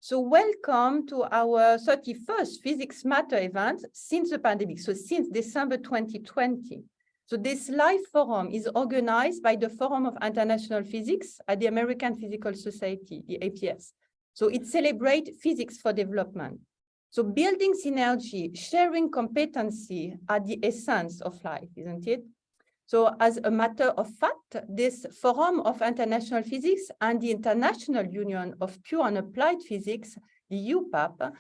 So welcome to our 31st Physics Matter event since the pandemic, so since December 2020. So this live forum is organized by the Forum of International Physics at the American Physical Society, the APS. So it celebrates physics for development. So building synergy, sharing competency are the essence of life, isn't it? So as a matter of fact, this Forum of International Physics and the International Union of Pure and Applied Physics, the IUPAP,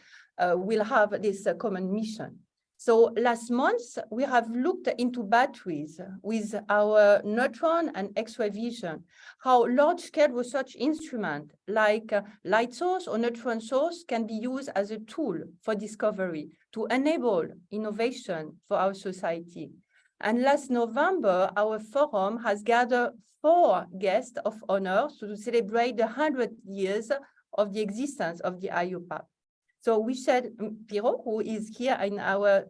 will have this common mission. So last month, we have looked into batteries with our neutron and X-ray vision, how large-scale research instruments like light source or neutron source can be used as a tool for discovery to enable innovation for our society. And last November, our forum has gathered 4 guests of honor to celebrate the 100 years of the existence of the IUPAP. So we said Piero, who is here in our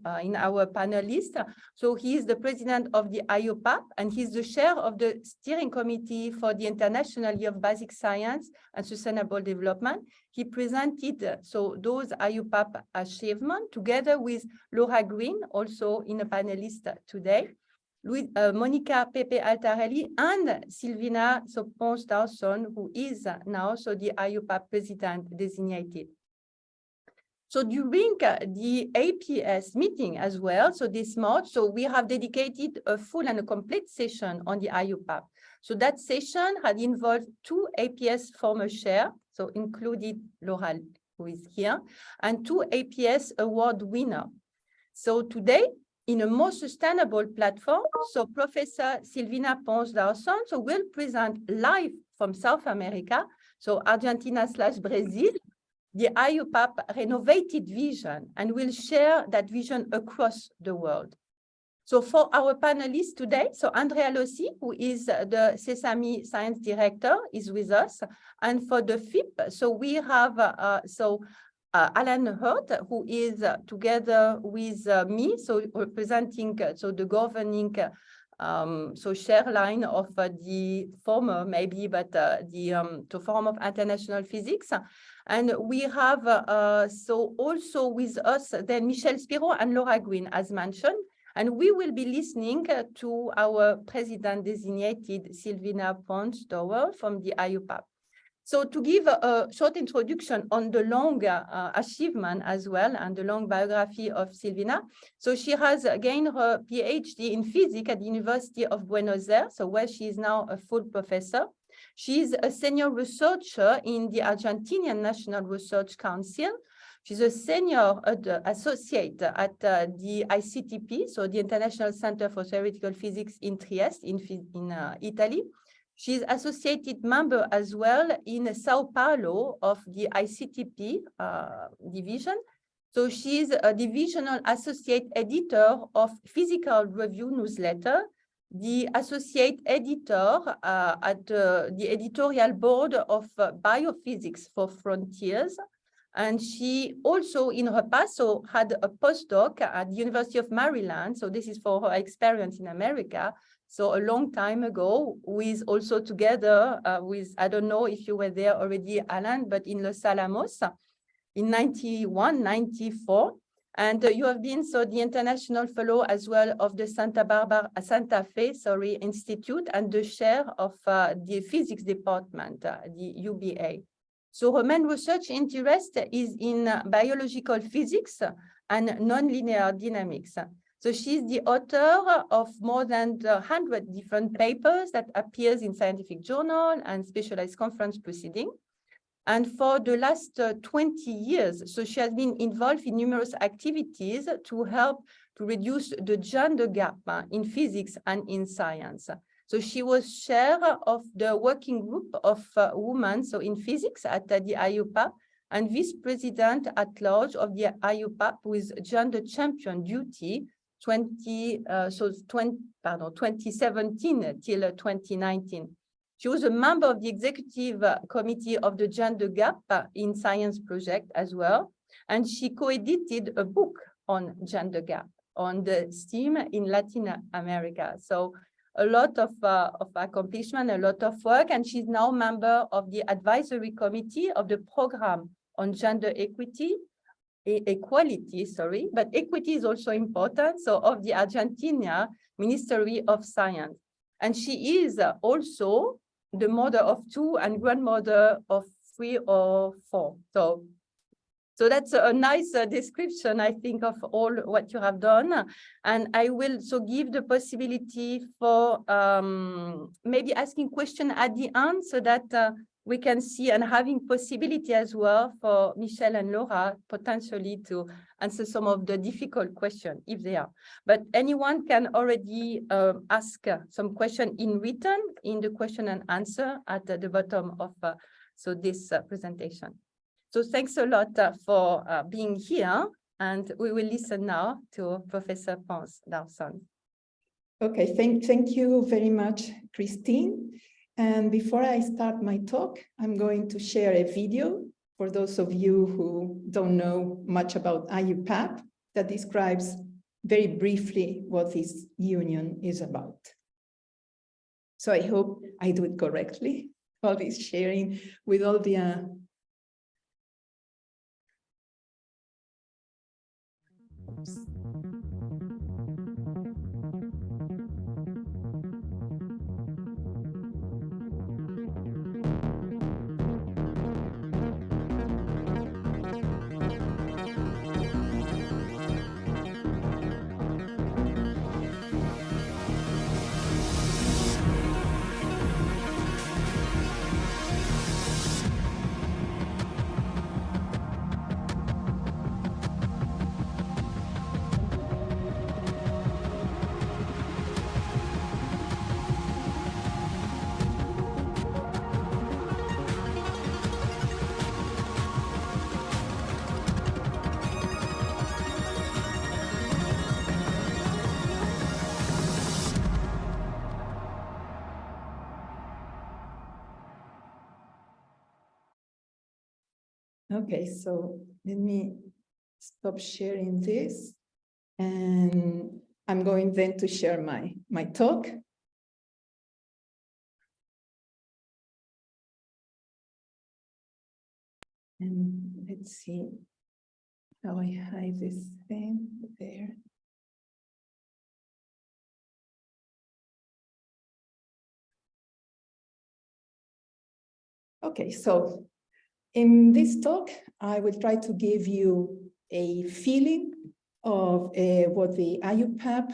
panelist. So he is the president of the IUPAP, and he's the chair of the steering committee for the International Year of Basic Science and Sustainable Development. He presented those IUPAP achievements together with Laura Green, also in a panelist today, Monica Pepe Altarelli, and Silvina Ponce Dawson, who is now the IUPAP president designated. So during the APS meeting as well, so this March, so we have dedicated a full and a complete session on the IUPAP. So that session had involved 2 APS former chairs, so included Laura, who is here, and 2 APS award winners. So today, in a more sustainable platform, so Professor Silvina Ponce Dawson will present live from South America, so Argentina/Brazil, the IUPAP renovated vision, and will share that vision across the world. So for our panelists today, so Andrea Lossi, who is the Sesame Science Director, is with us. And for the FIP, so we have Alan Hurt, who is together with me, so representing the governing share line of the former, maybe, but the Forum of International Physics. And we have also with us then Michel Spiro and Laura Green, as mentioned. And we will be listening to our president-designated Silvina Ponce Dawson from the IUPAP. So to give a short introduction on the long achievement as well and the long biography of Silvina. So she has gained her PhD in physics at the University of Buenos Aires, so where she is now a full professor. She is a senior researcher in the Argentinian National Research Council. She's a senior associate at the ICTP, so the International Center for Theoretical Physics in Trieste, in Italy. She's associated member as well in Sao Paulo of the ICTP division. So she's a divisional associate editor of Physical Review newsletter, the associate editor at the editorial board of Biophysics for Frontiers. And she also, in her past, had a postdoc at the University of Maryland. So this is for her experience in America. So a long time ago, with also together with, I don't know if you were there already, Alan, but in Los Alamos in 91, 94. And you have been the international fellow as well of the Santa Fe Institute and the chair of the physics department, the UBA. So her main research interest is in biological physics and nonlinear dynamics. So she's the author of more than 100 different papers that appears in scientific journal and specialized conference proceeding. And for the last 20 years, so she has been involved in numerous activities to help to reduce the gender gap in physics and in science. So she was chair of the working group of women, so in physics at the IUPAP, and vice president at large of the IUPAP with gender champion duty 2017 till 2019. She was a member of the executive committee of the Gender Gap in Science project as well. And she co-edited a book on gender gap, on the STEAM in Latin America. So a lot of accomplishment, a lot of work, and she's now member of the advisory committee of the program on gender equality, but equity is also important. So of the Argentina Ministry of Science. And she is also the mother of 2 and grandmother of 3 or 4. So that's a nice description, I think, of all what you have done. And I will so give the possibility for maybe asking questions at the end so that we can see, and having possibility as well for Michelle and Laura potentially to answer some of the difficult questions if they are. But anyone can already ask some question in written in the question and answer at the bottom of so this presentation. So thanks a lot for being here, and we will listen now to Professor Ponce Dawson. Okay, thank you very much, Christine. And before I start my talk, I'm going to share a video for those of you who don't know much about IUPAP that describes very briefly what this union is about. So I hope I do it correctly, all this sharing with all the Okay, so let me stop sharing this, and I'm going then to share my talk. And let's see how I hide this thing there. Okay, so in this talk, I will try to give you a feeling of what the IUPAP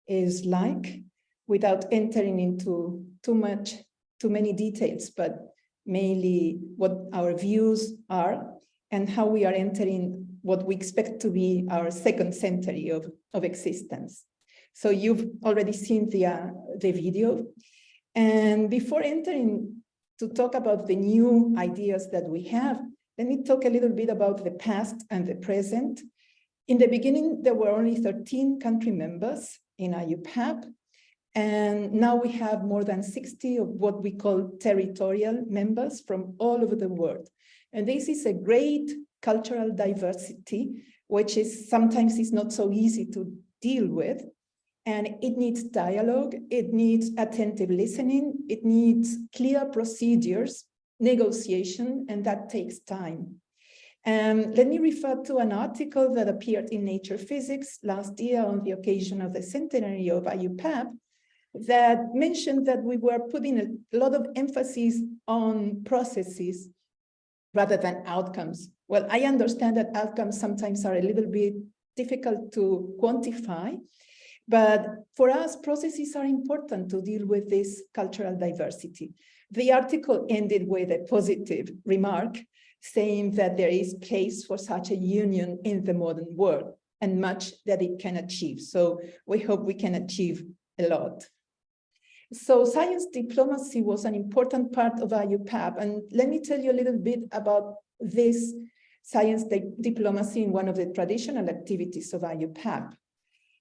is like without entering into too many details, but mainly what our views are and how we are entering what we expect to be our second century of existence. So you've already seen the video. And before entering to talk about the new ideas that we have, let me talk a little bit about the past and the present. In the beginning, there were only 13 country members in IUPAP, and now we have more than 60 of what we call territorial members from all over the world. And this is a great cultural diversity, which is sometimes is not so easy to deal with. And it needs dialogue, it needs attentive listening, it needs clear procedures, negotiation, and that takes time. Let me refer to an article that appeared in Nature Physics last year on the occasion of the centenary of IUPAP that mentioned that we were putting a lot of emphasis on processes rather than outcomes. Well, I understand that outcomes sometimes are a little bit difficult to quantify, but for us, processes are important to deal with this cultural diversity. The article ended with a positive remark saying that there is place for such a union in the modern world and much that it can achieve. So we hope we can achieve a lot. So science diplomacy was an important part of IUPAP. And let me tell you a little bit about this science diplomacy in one of the traditional activities of IUPAP.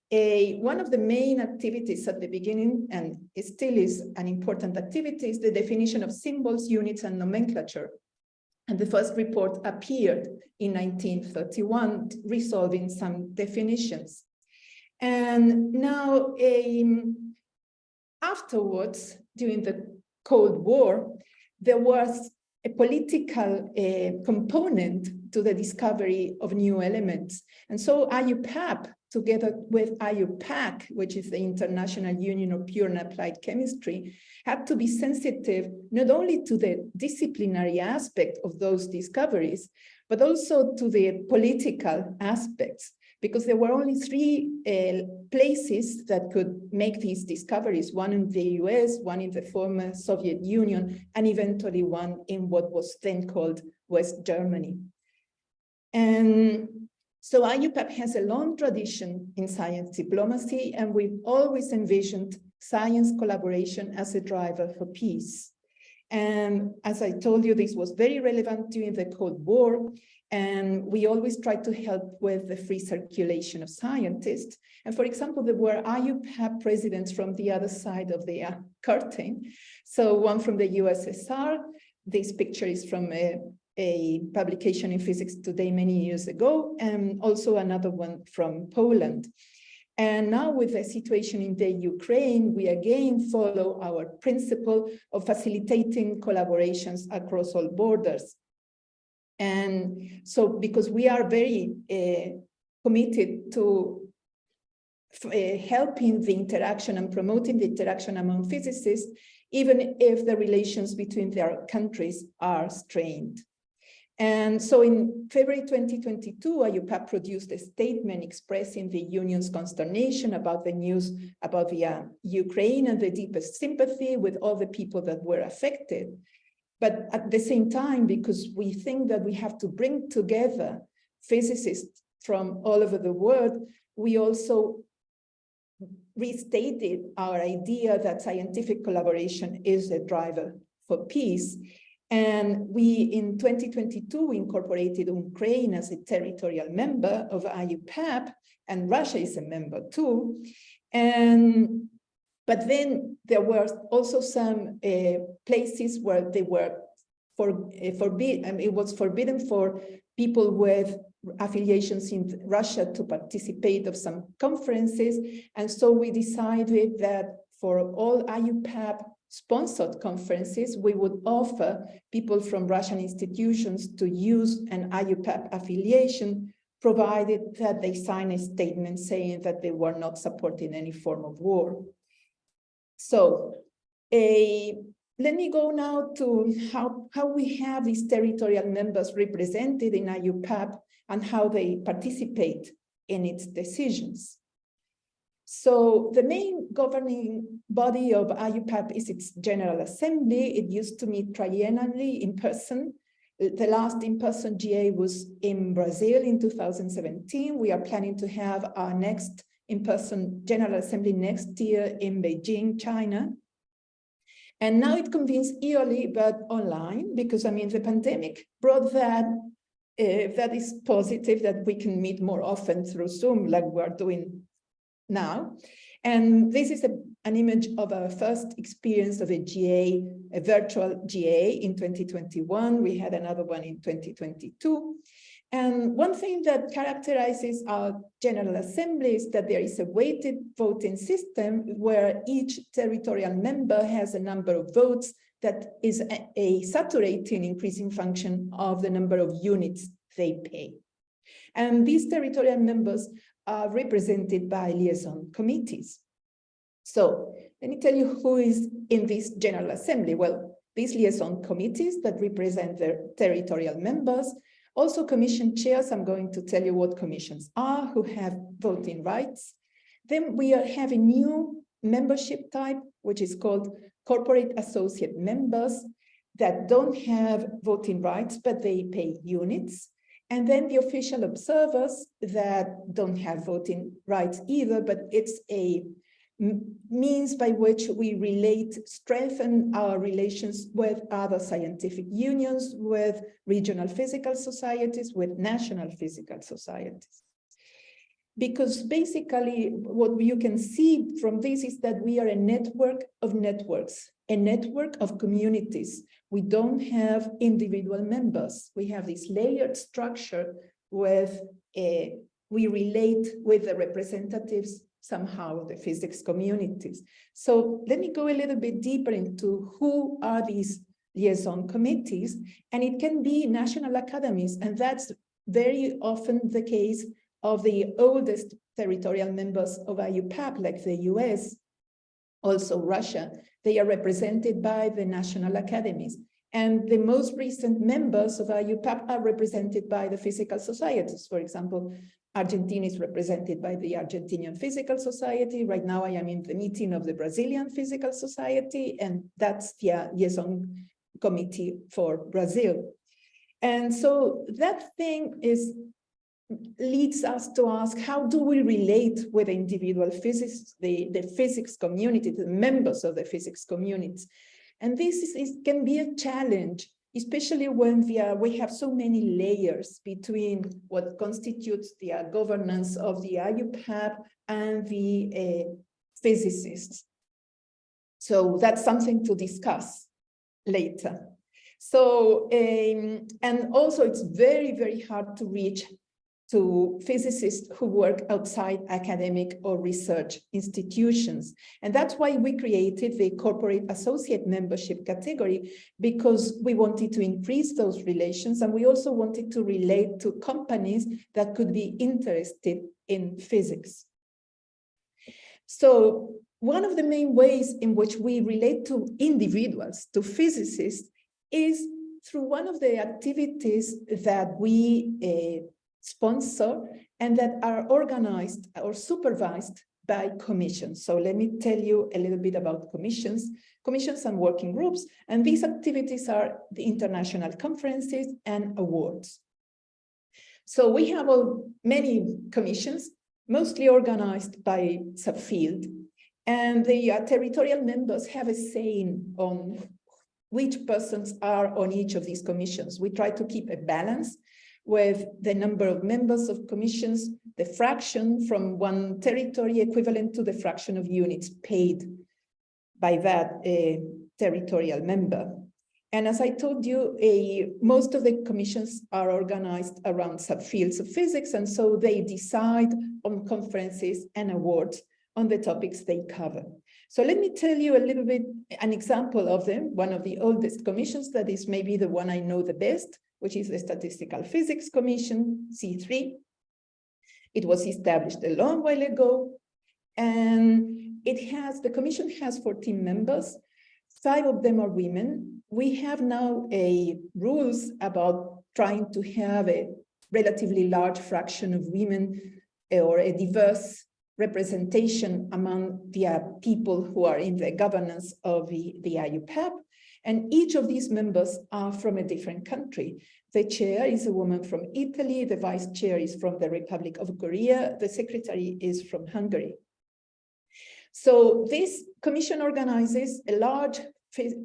One of the main activities at the beginning, and it still is an important activity, is the definition of symbols, units, and nomenclature. And the first report appeared in 1931, resolving some definitions. And now afterwards, during the Cold War, there was a political component to the discovery of new elements. And so IUPAP, together with IUPAC, which is the International Union of Pure and Applied Chemistry, had to be sensitive not only to the disciplinary aspect of those discoveries, but also to the political aspects, because there were only three places that could make these discoveries, one in the US, one in the former Soviet Union, and eventually one in what was then called West Germany. And so IUPAP has a long tradition in science diplomacy, and we've always envisioned science collaboration as a driver for peace. And as I told you, this was very relevant during the Cold War, and we always tried to help with the free circulation of scientists. And for example, there were IUPAP presidents from the other side of the curtain. So one from the USSR, this picture is from a publication in Physics Today many years ago, and also another one from Poland. And now with the situation in the Ukraine, we again follow our principle of facilitating collaborations across all borders. And so because we are very committed to helping the interaction and promoting the interaction among physicists, even if the relations between their countries are strained. And so in February 2022, IUPAP produced a statement expressing the Union's consternation about the news about the Ukraine and the deepest sympathy with all the people that were affected. But at the same time, because we think that we have to bring together physicists from all over the world, we also restated our idea that scientific collaboration is a driver for peace. And we, in 2022, incorporated Ukraine as a territorial member of IUPAP, and Russia is a member too. But then there were also some places where they were forbidden, and it was forbidden for people with affiliations in Russia to participate of some conferences. And so we decided that for all IUPAP sponsored conferences, we would offer people from Russian institutions to use an IUPAP affiliation, provided that they sign a statement saying that they were not supporting any form of war. So let me go now to how we have these territorial members represented in IUPAP and how they participate in its decisions. So the main governing body of IUPAP is its General Assembly. It used to meet triennially in person. The last in-person GA was in Brazil in 2017. We are planning to have our next in-person General Assembly next year in Beijing, China. And now it convenes yearly, but online, because I mean, the pandemic brought that. That is positive, that we can meet more often through Zoom like we're doing now. And this is an image of our first experience of a GA, a virtual GA in 2021. We had another one in 2022. And one thing that characterizes our General Assembly is that there is a weighted voting system where each territorial member has a number of votes that is a saturating increasing function of the number of units they pay. And these territorial members are represented by liaison committees. So let me tell you who is in this General Assembly. Well, these liaison committees that represent their territorial members, also commission chairs. I'm going to tell you what commissions are, who have voting rights. Then we have a new membership type, which is called corporate associate members that don't have voting rights, but they pay units. And then the official observers that don't have voting rights either, but it's a means by which we strengthen our relations with other scientific unions, with regional physical societies, with national physical societies. Because basically what you can see from this is that we are a network of networks, a network of communities. We don't have individual members. We have this layered structure with we relate with the representatives somehow the physics communities. So let me go a little bit deeper into who are these liaison committees, and it can be national academies, and that's very often the case of the oldest territorial members of IUPAP, like the US, also Russia. They are represented by the national academies. And the most recent members of IUPAP are represented by the physical societies. For example, Argentina is represented by the Argentinian Physical Society. Right now I am in the meeting of the Brazilian Physical Society, and that's the liaison committee for Brazil. And so that thing leads us to ask, how do we relate with individual physicists, the physics community, the members of the physics communities? And this can be a challenge, especially when we have so many layers between what constitutes the governance of the IUPAP and the physicists. So that's something to discuss later. So, and also it's very, very hard to reach to physicists who work outside academic or research institutions. And that's why we created the corporate associate membership category, because we wanted to increase those relations, and we also wanted to relate to companies that could be interested in physics. So one of the main ways in which we relate to individuals, to physicists, is through one of the activities that we sponsor and that are organized or supervised by commissions. So let me tell you a little bit about commissions and working groups. And these activities are the international conferences and awards. So we have many commissions, mostly organized by subfield. And the territorial members have a say on which persons are on each of these commissions. We try to keep a balance with the number of members of commissions, the fraction from one territory equivalent to the fraction of units paid by that territorial member. And as I told you, most of the commissions are organized around subfields of physics, and so they decide on conferences and awards on the topics they cover. So let me tell you a little bit, an example of them. One of the oldest commissions, that is maybe the one I know the best, which is the Statistical Physics Commission, C3. It was established a long while ago, and the commission has 14 members. 5 of them are women. We have now rules about trying to have a relatively large fraction of women or a diverse representation among the people who are in the governance of the IUPAP. And each of these members are from a different country. The chair is a woman from Italy, the vice chair is from the Republic of Korea, the secretary is from Hungary. So this commission organizes a large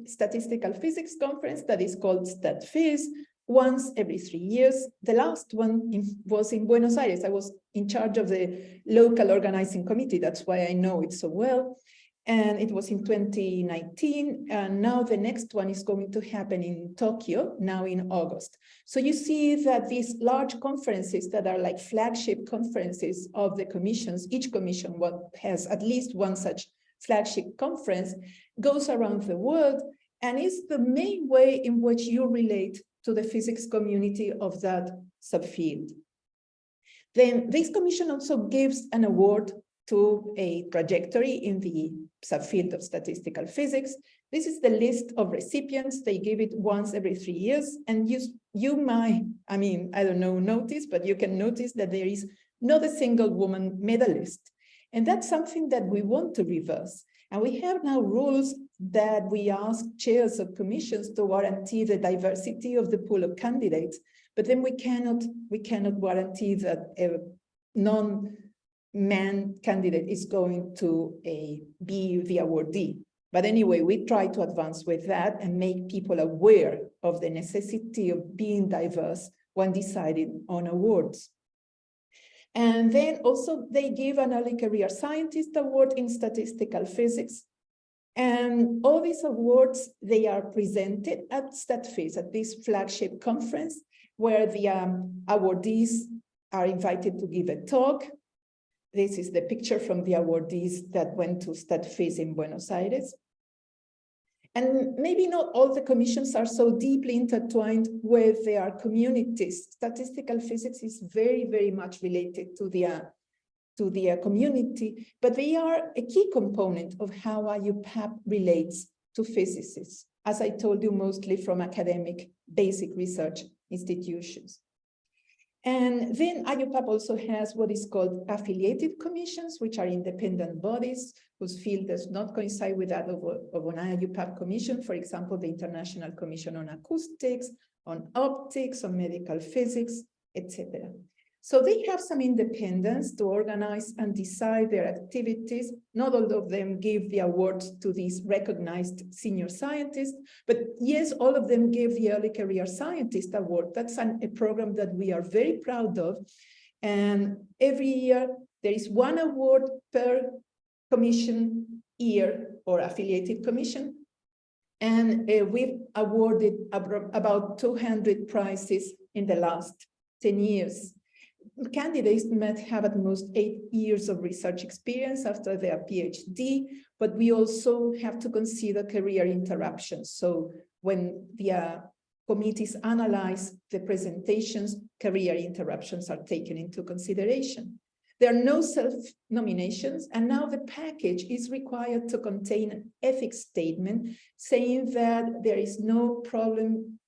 statistical physics conference that is called StatPhys once every 3 years. The last one was in Buenos Aires. I was in charge of the local organizing committee. That's why I know it so well. And it was in 2019, and now the next one is going to happen in Tokyo, now in August. So you see that these large conferences that are like flagship conferences of the commissions, each commission has at least one such flagship conference, goes around the world, and is the main way in which you relate to the physics community of that subfield. Then this commission also gives an award to a trajectory in the subfield of statistical physics. This is the list of recipients. They give it once every 3 years. And you might, I don't know, notice, but you can notice that there is not a single woman medalist. And that's something that we want to reverse. And we have now rules that we ask chairs of commissions to guarantee the diversity of the pool of candidates. But then we cannot guarantee that a non-man candidate is going to be the awardee. But anyway, we try to advance with that and make people aware of the necessity of being diverse when deciding on awards. And then also they give an early career scientist award in statistical physics. And all these awards, they are presented at StatPhys, at this flagship conference, where the awardees are invited to give a talk. This is the picture from the awardees that went to StatPhys in Buenos Aires. And maybe not all the commissions are so deeply intertwined with their communities. Statistical physics is very, very much related to their community, but they are a key component of how IUPAP relates to physicists, as I told you, mostly from academic basic research institutions. And then IUPAP also has what is called affiliated commissions, which are independent bodies whose field does not coincide with that of an IUPAP commission. For example, the International Commission on Acoustics, on Optics, on Medical Physics, etc. So they have some independence to organize and decide their activities. Not all of them give the awards to these recognized senior scientists, but yes, all of them give the Early Career Scientist Award. That's a program that we are very proud of. And every year there is one award per commission year or affiliated commission. And we've awarded about 200 prizes in the last 10 years. Candidates might have at most 8 years of research experience after their PhD, but we also have to consider career interruptions. So when the committees analyze the presentations, career interruptions are taken into consideration. There are no self-nominations, and now the package is required to contain an ethics statement saying that there is no problem.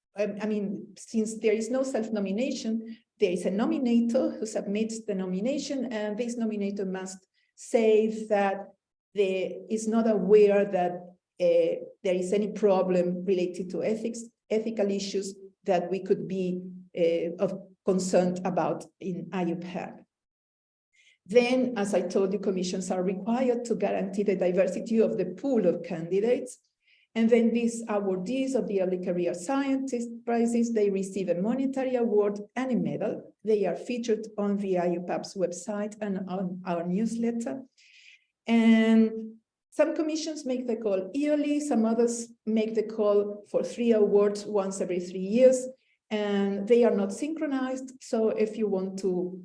Since there is no self-nomination, there is a nominator who submits the nomination, and this nominator must say that there is not aware that there is any problem related to ethical issues that we could be of concerned about in IUPAP. Then, as I told you, commissions are required to guarantee the diversity of the pool of candidates. And then these awardees of the Early Career Scientist prizes, they receive a monetary award and a medal. They are featured on the IUPAP's website and on our newsletter. And some commissions make the call yearly, some others make the call for 3 awards once every 3 years, and they are not synchronized. So if you want to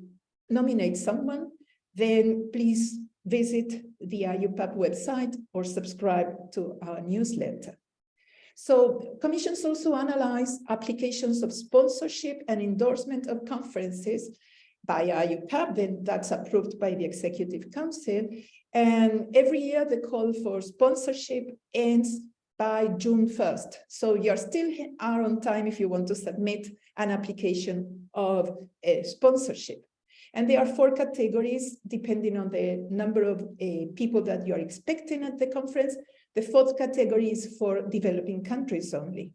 nominate someone, then please visit the IUPAP website or subscribe to our newsletter. So commissions also analyze applications of sponsorship and endorsement of conferences by IUPAP, then that's approved by the Executive Council. And every year the call for sponsorship ends by June 1st. So you still are on time if you want to submit an application of sponsorship. And there are 4 categories depending on the number of people that you are expecting at the conference. The 4th category is for developing countries only.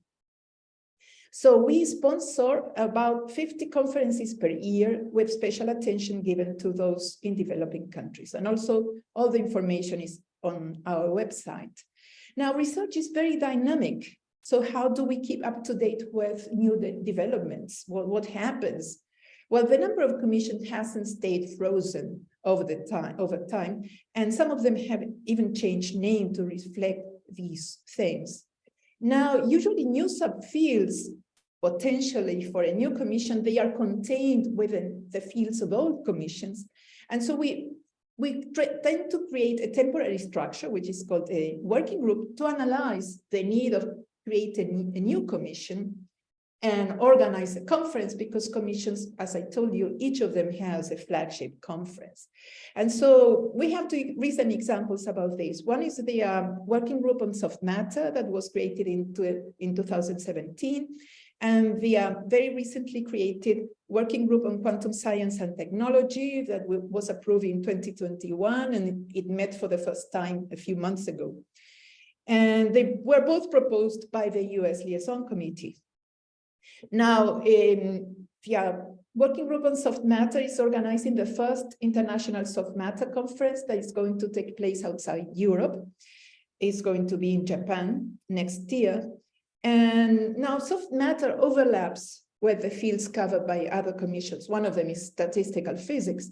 So we sponsor about 50 conferences per year with special attention given to those in developing countries. And also all the information is on our website. Now, research is very dynamic. So how do we keep up to date with new developments? What happens? Well, the number of commissions hasn't stayed frozen over time, and some of them have even changed name to reflect these things. Now, usually new subfields, potentially for a new commission, they are contained within the fields of old commissions. And so we tend to create a temporary structure, which is called a working group, to analyze the need of creating a new commission and organize a conference, because commissions, as I told you, each of them has a flagship conference. And so we have 2 recent examples about this. One is the working group on soft matter that was created in 2017, and the very recently created working group on quantum science and technology that was approved in 2021, and it met for the first time a few months ago. And they were both proposed by the US Liaison Committees. Now, the working group on soft matter is organizing the first international soft matter conference that is going to take place outside Europe. It's going to be in Japan next year. And now soft matter overlaps with the fields covered by other commissions. One of them is statistical physics.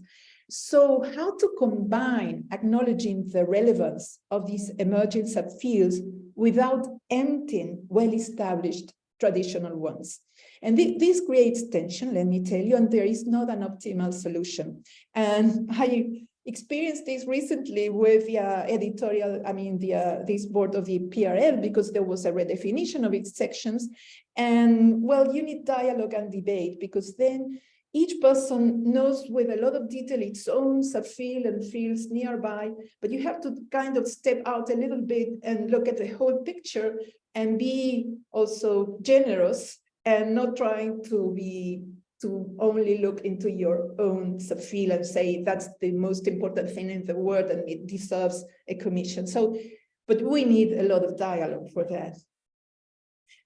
So how to combine acknowledging the relevance of these emerging subfields without emptying well-established traditional ones? And this creates tension, let me tell you, and there is not an optimal solution. And experienced this recently with the editorial, this board of the PRL, because there was a redefinition of its sections. And well, you need dialogue and debate, because then each person knows with a lot of detail its own subfield and fields nearby, but you have to kind of step out a little bit and look at the whole picture and be also generous and not trying to only look into your own subfield and say that's the most important thing in the world and it deserves a commission. So, but we need a lot of dialogue for that.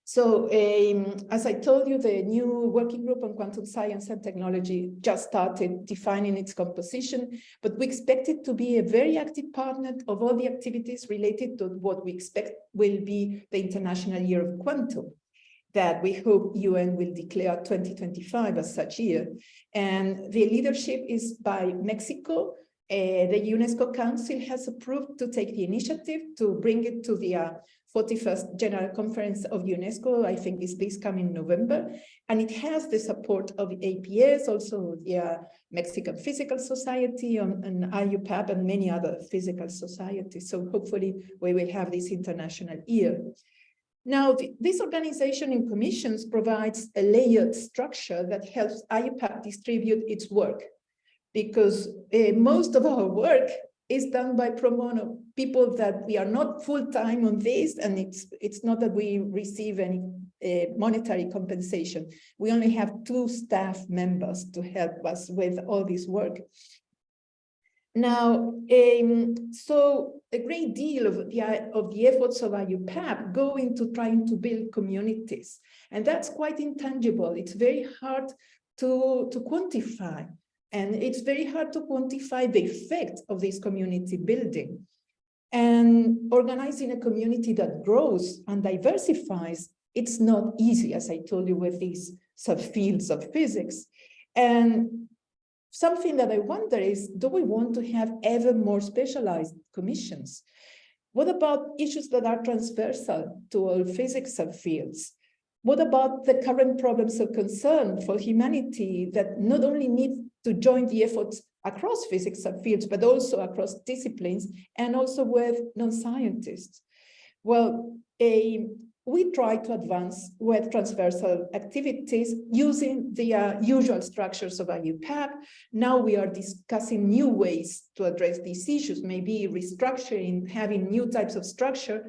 So as I told you, the new working group on quantum science and technology just started defining its composition, but we expect it to be a very active partner of all the activities related to what we expect will be the International Year of Quantum, that we hope UN will declare 2025 as such year. And the leadership is by Mexico. The UNESCO Council has approved to take the initiative to bring it to the 41st General Conference of UNESCO, I think is this coming November. And it has the support of the APS, also the Mexican Physical Society and IUPAP and many other physical societies. So hopefully we will have this international year. Now, this organization in commissions provides a layered structure that helps IUPAP distribute its work, because most of our work is done by pro bono, people that we are not full-time on this, and it's not that we receive any monetary compensation. We only have 2 staff members to help us with all this work. Now, so a great deal of the efforts of IUPAP go into trying to build communities, and that's quite intangible. It's very hard to quantify, and it's very hard to quantify the effect of this community building. And organizing a community that grows and diversifies, it's not easy, as I told you, with these subfields of physics. And something that I wonder is, do we want to have ever more specialized commissions? What about issues that are transversal to all physics subfields? What about the current problems of concern for humanity that not only need to join the efforts across physics subfields, but also across disciplines and also with non-scientists? Well, we try to advance with transversal activities using the usual structures of IUPAP. Now we are discussing new ways to address these issues, maybe restructuring, having new types of structure.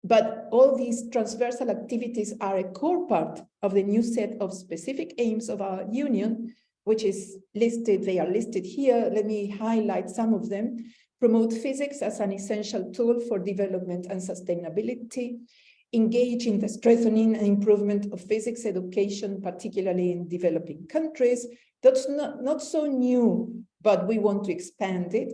But all these transversal activities are a core part of the new set of specific aims of our union, which is listed, they are listed here. Let me highlight some of them. Promote physics as an essential tool for development and sustainability, engage in the strengthening and improvement of physics education, particularly in developing countries. That's not so new, but we want to expand it.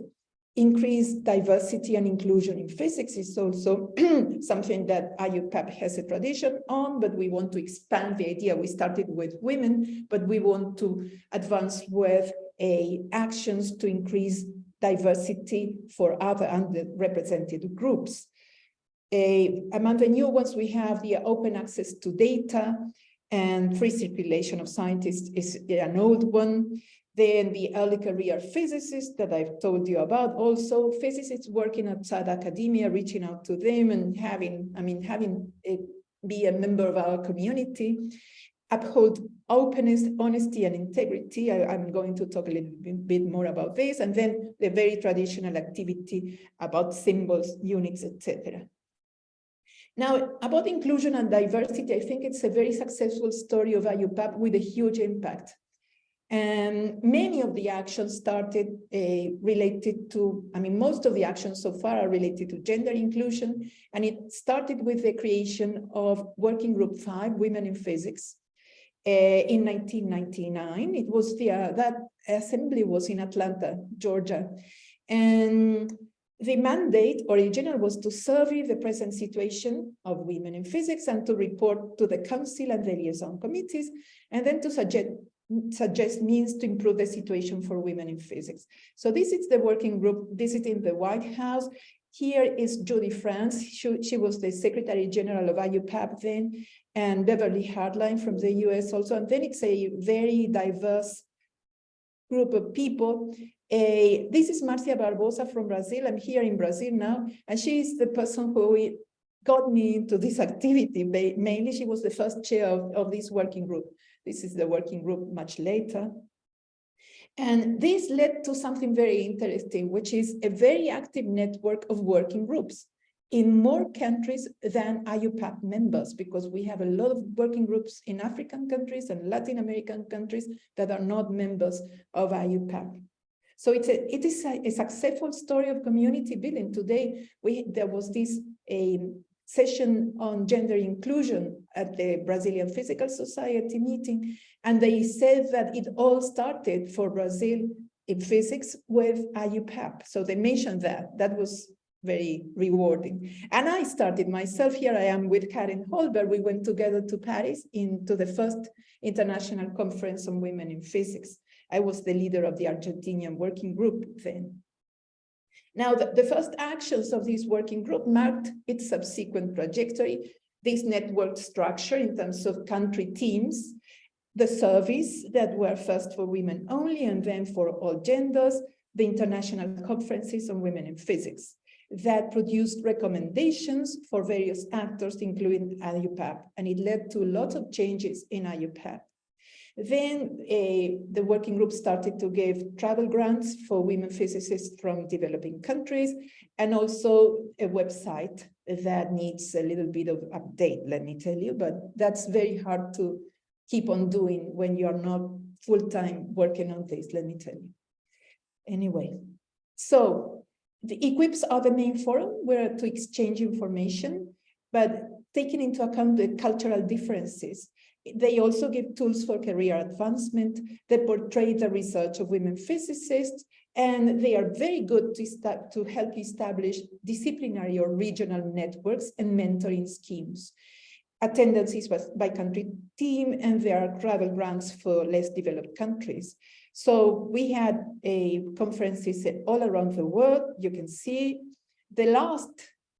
Increase diversity and inclusion in physics is also something that IUPAP has a tradition on, but we want to expand the idea. We started with women, but we want to advance with actions to increase diversity for other underrepresented groups. Among the new ones, we have the open access to data, and free circulation of scientists is an old one. Then the early career physicists that I've told you about, also physicists working outside academia, reaching out to them and having it be a member of our community. Uphold openness, honesty, and integrity. I'm going to talk a little bit more about this. And then the very traditional activity about symbols, units, etc. Now, about inclusion and diversity, I think it's a very successful story of IUPAP with a huge impact. And many of the actions started related to, most of the actions so far are related to gender inclusion. And it started with the creation of Working Group 5, Women in Physics. In 1999, it was that assembly was in Atlanta, Georgia. And the mandate original was to survey the present situation of women in physics and to report to the council and the liaison committees, and then to suggest means to improve the situation for women in physics. So this is the working group visiting the White House. Here is Judy France. She was the Secretary General of IUPAP then, and Beverly Hardline from the US also. And then it's a very diverse group of people. This is Marcia Barbosa from Brazil. I'm here in Brazil now, and she is the person who got me into this activity. Mainly, she was the first chair of this working group. This is the working group much later. And this led to something very interesting, which is a very active network of working groups in more countries than IUPAP members, because we have a lot of working groups in African countries and Latin American countries that are not members of IUPAP. So it is a successful story of community building. Today, there was this session on gender inclusion at the Brazilian Physical Society meeting, and they said that it all started for Brazil in physics with IUPAP. So they mentioned that. That was very rewarding. And I started myself. Here I am with Karen Holberg. We went together to Paris to the first International Conference on Women in Physics. I was the leader of the Argentinian working group then. Now, the first actions of this working group marked its subsequent trajectory, this network structure in terms of country teams, the surveys that were first for women only and then for all genders, the international conferences on women in physics that produced recommendations for various actors, including IUPAP, and it led to lots of changes in IUPAP. Then the working group started to give travel grants for women physicists from developing countries, and also a website that needs a little bit of update, let me tell you, but that's very hard to keep on doing when you're not full-time working on this, let me tell you. Anyway, so the equips are the main forum where to exchange information, but taking into account the cultural differences, they also give tools for career advancement. They portray the research of women physicists, and they are very good to help establish disciplinary or regional networks and mentoring schemes. Attendance is by country team, and there are travel grants for less developed countries. So we had conferences all around the world. You can see the last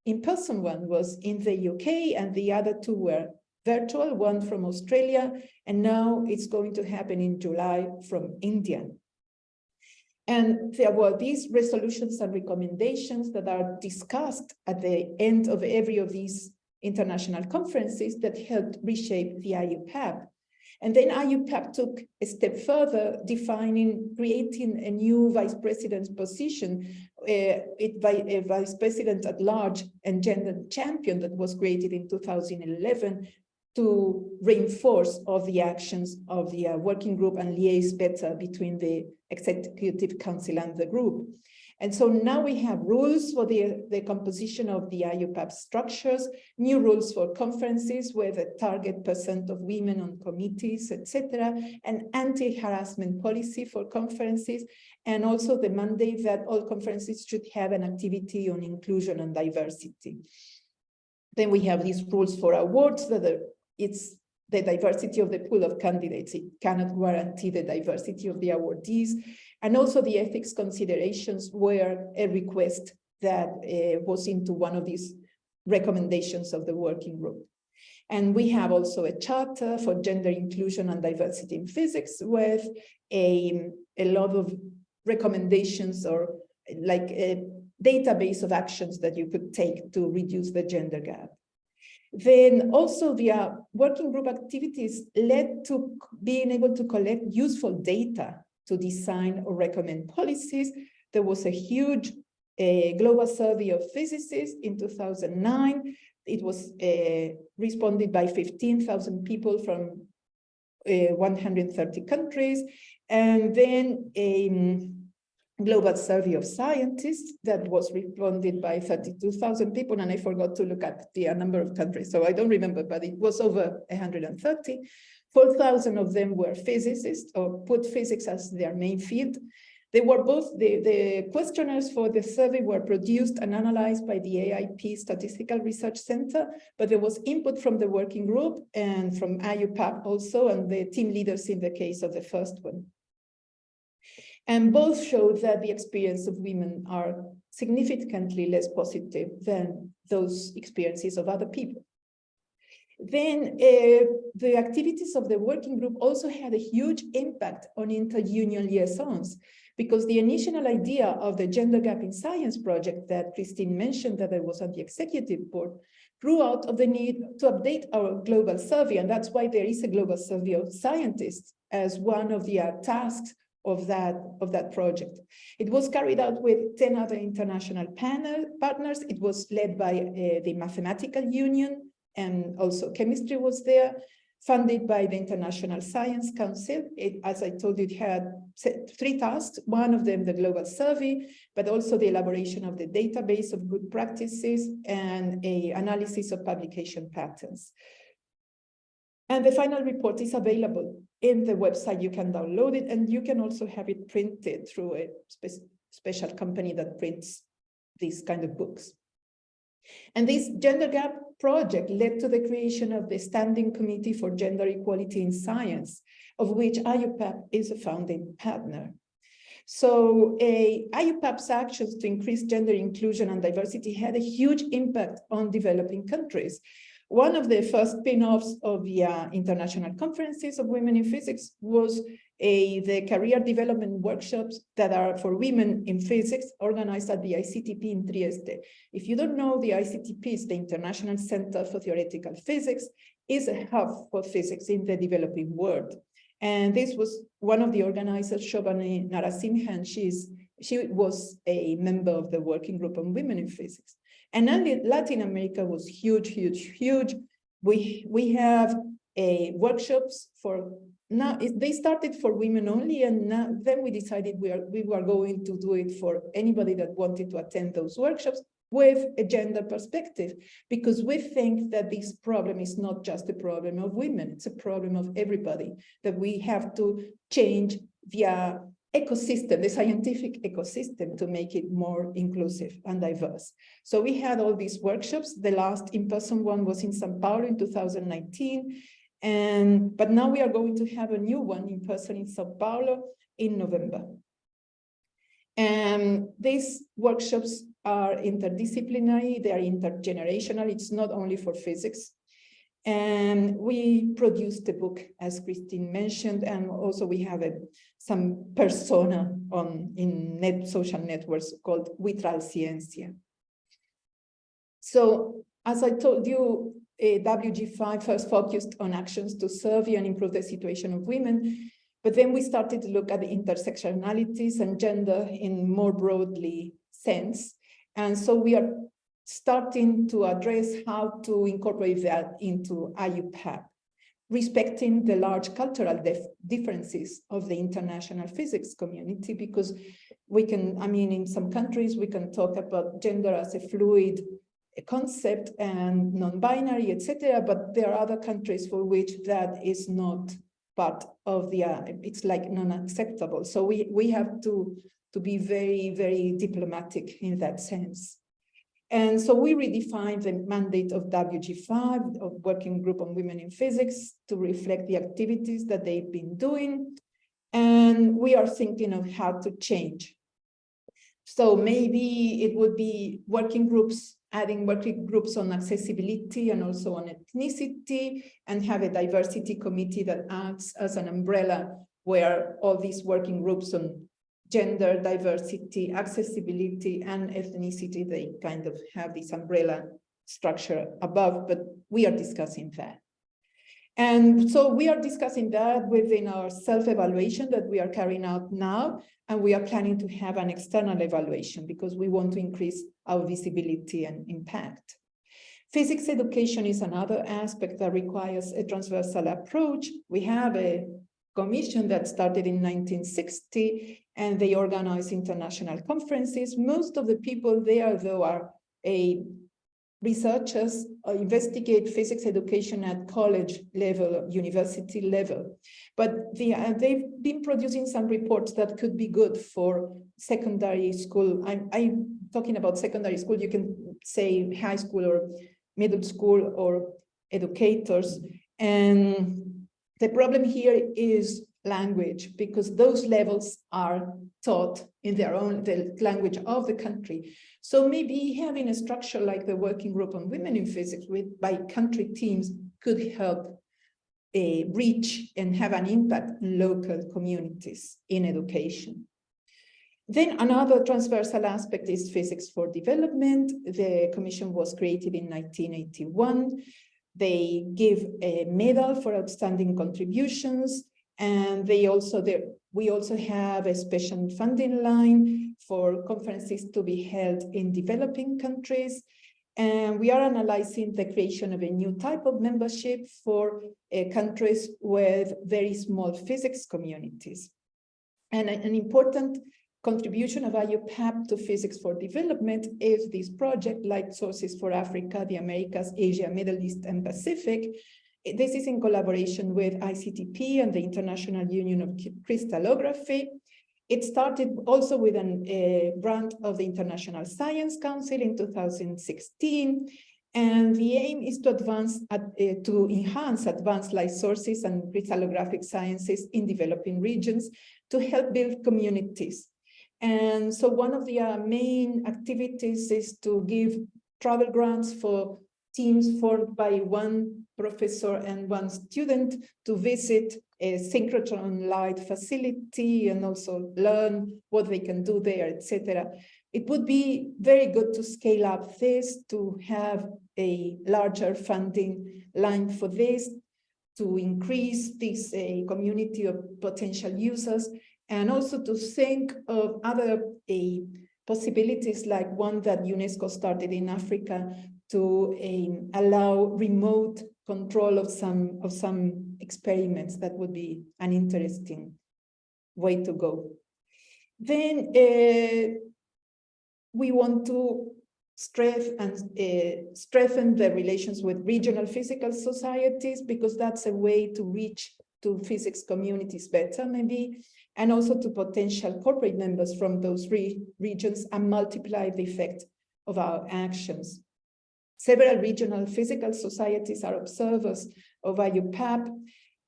in-person one was in the UK, and the other two were virtual, one from Australia, and now it's going to happen in July from India. And there were these resolutions and recommendations that are discussed at the end of every of these international conferences that helped reshape the IUPAP. And then IUPAP took a step further, creating a new vice president's position, a vice president at large and gender champion that was created in 2011 to reinforce all the actions of the working group and liaise better between the executive council and the group. And so now we have rules for the composition of the IUPAP structures, new rules for conferences with a target % of women on committees, etc., an anti-harassment policy for conferences, and also the mandate that all conferences should have an activity on inclusion and diversity. Then we have these rules for awards that it's the diversity of the pool of candidates. It cannot guarantee the diversity of the awardees. And also the ethics considerations were a request that was into one of these recommendations of the working group. And we have also a charter for gender inclusion and diversity in physics with a lot of recommendations, or like a database of actions that you could take to reduce the gender gap. Then also the working group activities led to being able to collect useful data to design or recommend policies. There was a huge global survey of physicists in 2009. It was responded by 15,000 people from 130 countries. And then a global survey of scientists that was responded by 32,000 people, and I forgot to look at the number of countries, so I don't remember, but it was over 130. 4,000 of them were physicists, or put physics as their main field. They were both, the questionnaires for the survey were produced and analyzed by the AIP Statistical Research Center, but there was input from the working group and from IUPAP also, and the team leaders in the case of the first one. And both showed that the experience of women are significantly less positive than those experiences of other people. Then the activities of the working group also had a huge impact on inter-union liaisons, because the initial idea of the Gender Gap in Science project that Christine mentioned, that I was on the executive board, grew out of the need to update our global survey. And that's why there is a global survey of scientists as one of the tasks of that project. It was carried out with 10 other international partners. It was led by the Mathematical Union, and also chemistry was there, funded by the International Science Council. As I told you, it had 3 tasks, one of them the global survey, but also the elaboration of the database of good practices and an analysis of publication patterns. And the final report is available in the website. You can download it, and you can also have it printed through a special company that prints these kind of books. And this Gender Gap project led to the creation of the Standing Committee for Gender Equality in Science, of which IUPAP is a founding partner. So IUPAP's actions to increase gender inclusion and diversity had a huge impact on developing countries. One of the first spin-offs of the international conferences of women in physics was the career development workshops that are for women in physics, organized at the ICTP in Trieste. If you don't know, the ICTP is the International Center for Theoretical Physics, is a hub for physics in the developing world. And this was one of the organizers, Shobhani Narasimha, and she was a member of the working group on women in physics. And then Latin America was huge, huge, huge. We have workshops for, now they started for women only, and then we decided we were going to do it for anybody that wanted to attend those workshops with a gender perspective, because we think that this problem is not just a problem of women, it's a problem of everybody, that we have to change the ecosystem, the scientific ecosystem, to make it more inclusive and diverse. So we had all these workshops. The last in-person one was in São Paulo in 2019. But now we are going to have a new one in person in São Paulo in November. And these workshops are interdisciplinary, they are intergenerational. It's not only for physics. And we produced a book, as Christine mentioned, and also we have some persona in social networks called Vitral Ciencia. So, as I told you, WG5 first focused on actions to survey and improve the situation of women, but then we started to look at the intersectionalities and gender in more broadly sense. And so we are starting to address how to incorporate that into IUPAP, respecting the large cultural differences of the international physics community, because we can, in some countries, we can talk about gender as a fluid concept and non-binary, etc. But there are other countries for which that is not part of the, it's like non-acceptable. So we have to be very, very diplomatic in that sense. And so we redefined the mandate of WG5, of Working Group on Women in Physics, to reflect the activities that they've been doing. And we are thinking of how to change. So maybe it would be working groups, adding working groups on accessibility and also on ethnicity, and have a diversity committee that acts as an umbrella where all these working groups on gender, diversity, accessibility, and ethnicity, they kind of have this umbrella structure above, but we are discussing that. And so we are discussing that within our self-evaluation that we are carrying out now, and we are planning to have an external evaluation because we want to increase our visibility and impact. Physics education is another aspect that requires a transversal approach. We have a commission that started in 1960, and they organize international conferences. Most of the people there, though, are researchers, investigate physics education at college level, university level. But they've been producing some reports that could be good for secondary school. I'm talking about secondary school. You can say high school or middle school or educators. And the problem here is language, because those levels are taught in their own, the language of the country. So maybe having a structure like the Working Group on Women in Physics by country teams could help reach and have an impact in local communities in education. Then another transversal aspect is physics for development. The commission was created in 1981. They give a medal for outstanding contributions, and we also have a special funding line for conferences to be held in developing countries. And we are analyzing the creation of a new type of membership for countries with very small physics communities. And an important contribution of IUPAP to physics for development is this project, Light Sources for Africa, the Americas, Asia, Middle East, and Pacific. This is in collaboration with ICTP and the International Union of Crystallography. It started also with a grant of the International Science Council in 2016. And the aim is to enhance advanced light sources and crystallographic sciences in developing regions to help build communities. And so one of the main activities is to give travel grants for teams formed by one professor and one student to visit a synchrotron light facility and also learn what they can do there, etc. It would be very good to scale up this, to have a larger funding line for this, to increase this community of potential users, and also to think of other possibilities like one that UNESCO started in Africa to allow remote control of some experiments. That would be an interesting way to go. Then we want to strengthen the relations with regional physical societies, because that's a way to reach to physics communities better, maybe, and also to potential corporate members from those regions, and multiply the effect of our actions. Several regional physical societies are observers of IUPAP,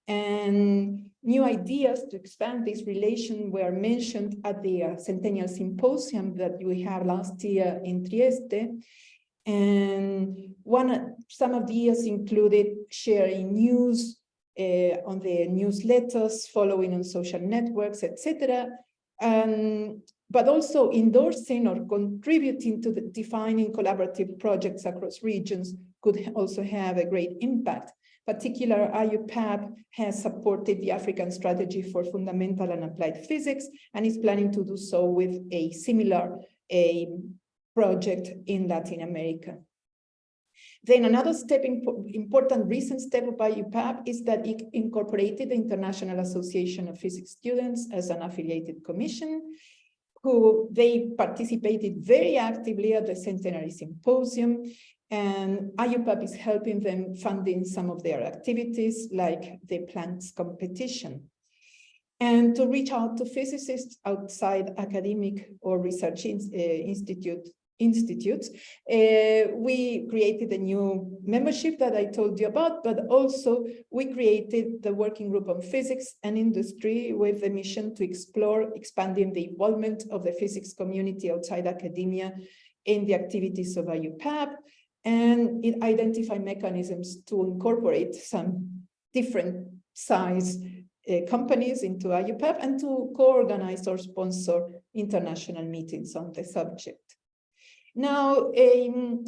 and new ideas to expand this relation were mentioned at the Centennial Symposium that we had last year in Trieste. And some of these included sharing news on the newsletters, following on social networks, etc. But also endorsing or contributing to the defining collaborative projects across regions could also have a great impact. Particular, IUPAP has supported the African Strategy for Fundamental and Applied Physics, and is planning to do so with a similar project in Latin America. Then another important recent step of IUPAP is that it incorporated the International Association of Physics Students as an affiliated commission, who they participated very actively at the Centenary Symposium, and IUPAP is helping them funding some of their activities, like the plants competition. And to reach out to physicists outside academic or research institutes, we created a new membership that I told you about, but also we created the Working Group on Physics and Industry with the mission to explore expanding the involvement of the physics community outside academia in the activities of IUPAP, and it identified mechanisms to incorporate some different size companies into IUPAP and to co-organize or sponsor international meetings on the subject. Now, you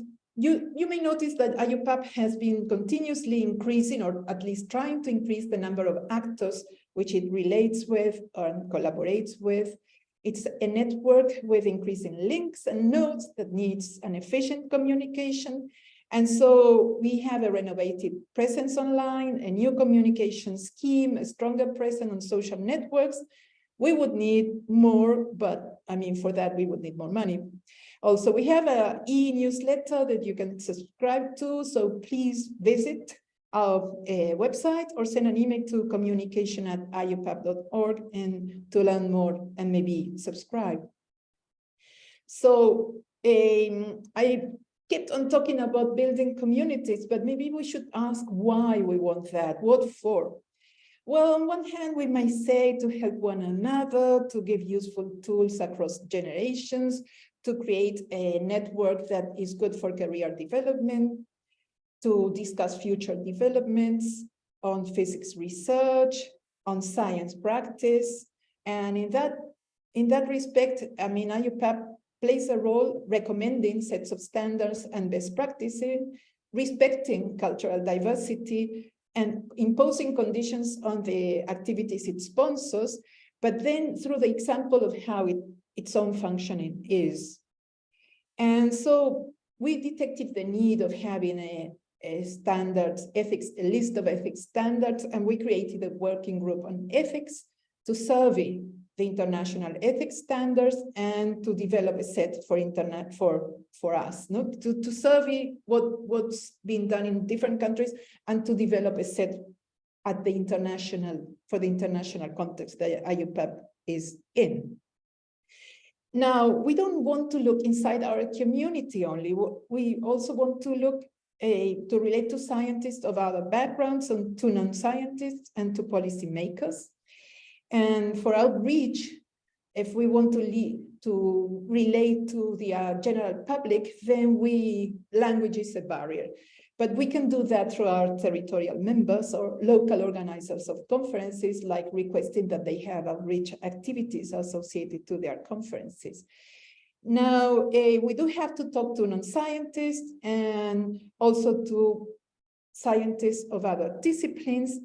may notice that IUPAP has been continuously increasing, or at least trying to increase, the number of actors which it relates with or collaborates with. It's a network with increasing links and nodes that needs an efficient communication. And so we have a renovated presence online, a new communication scheme, a stronger presence on social networks. We would need more, but I mean, for that, we would need more money. Also, we have an e-newsletter that you can subscribe to, so please visit our website or send an email to communication@iupap.org and to learn more and maybe subscribe. So I kept on talking about building communities, but maybe we should ask why we want that, what for? Well, on one hand, we may say to help one another, to give useful tools across generations, to create a network that is good for career development. to discuss future developments on physics research, on science practice. And in that respect, I mean, IUPAP plays a role recommending sets of standards and best practices, respecting cultural diversity, and imposing conditions on the activities it sponsors, but then through the example of how its own functioning is. And so we detected the need of having a list of ethics standards, and we created a working group on ethics to survey the international ethics standards and to develop a set for us, no? to survey what's been done in different countries and to develop a set at the for the international context that IUPAP is in. Now, we don't want to look inside our community only. We also want to look to relate to scientists of other backgrounds and to non-scientists and to policymakers. And for outreach, if we want to relate to the general public, then language is a barrier. But we can do that through our territorial members or local organizers of conferences, like requesting that they have outreach activities associated to their conferences. Now, we do have to talk to non-scientists and also to scientists of other disciplines.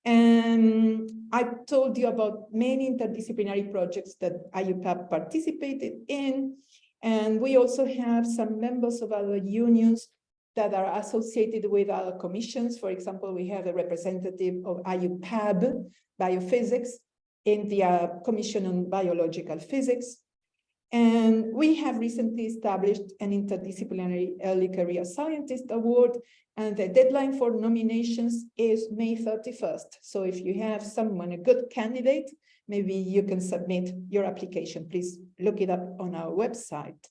And I've told you about many interdisciplinary projects that IUPAP participated in. And we also have some members of other unions that are associated with other commissions. For example, we have a representative of IUPAP, biophysics, in the Commission on Biological Physics. And we have recently established an interdisciplinary early career scientist award, and the deadline for nominations is May 31st. So if you have someone, a good candidate, maybe you can submit your application. Please look it up on our website.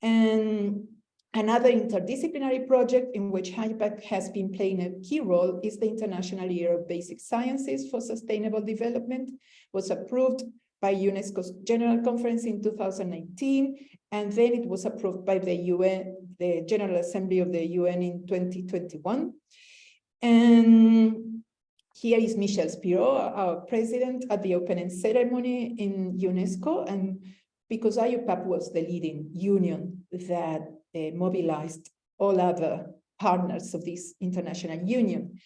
And another interdisciplinary project in which IUPAP has been playing a key role is the International Year of Basic Sciences for Sustainable Development. It was approved by UNESCO's General Conference in 2019, and then it was approved by the UN, the General Assembly of the UN in 2021. And here is Michel Spiro, our president, at the opening ceremony in UNESCO, and because IUPAP was the leading union that mobilized all other partners of this international union.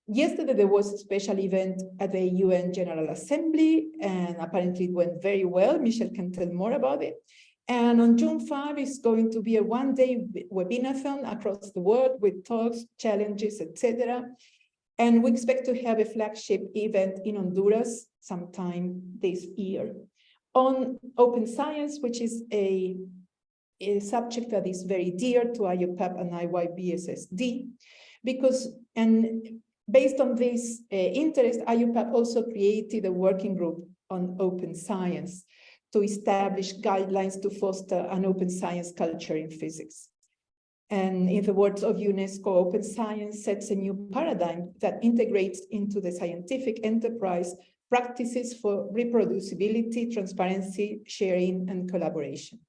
Yesterday, there was a special event at the UN General Assembly, and apparently it went very well. Michel can tell more about it. And on June 5, it's going to be a one-day webinathon across the world with talks, challenges, etc. And we expect to have a flagship event in Honduras sometime this year. On open science, which is a subject that is very dear to IUPAP and IYBSSD, based on this interest, IUPAP also created a working group on open science to establish guidelines to foster an open science culture in physics. And in the words of UNESCO, open science sets a new paradigm that integrates into the scientific enterprise practices for reproducibility, transparency, sharing, and collaboration.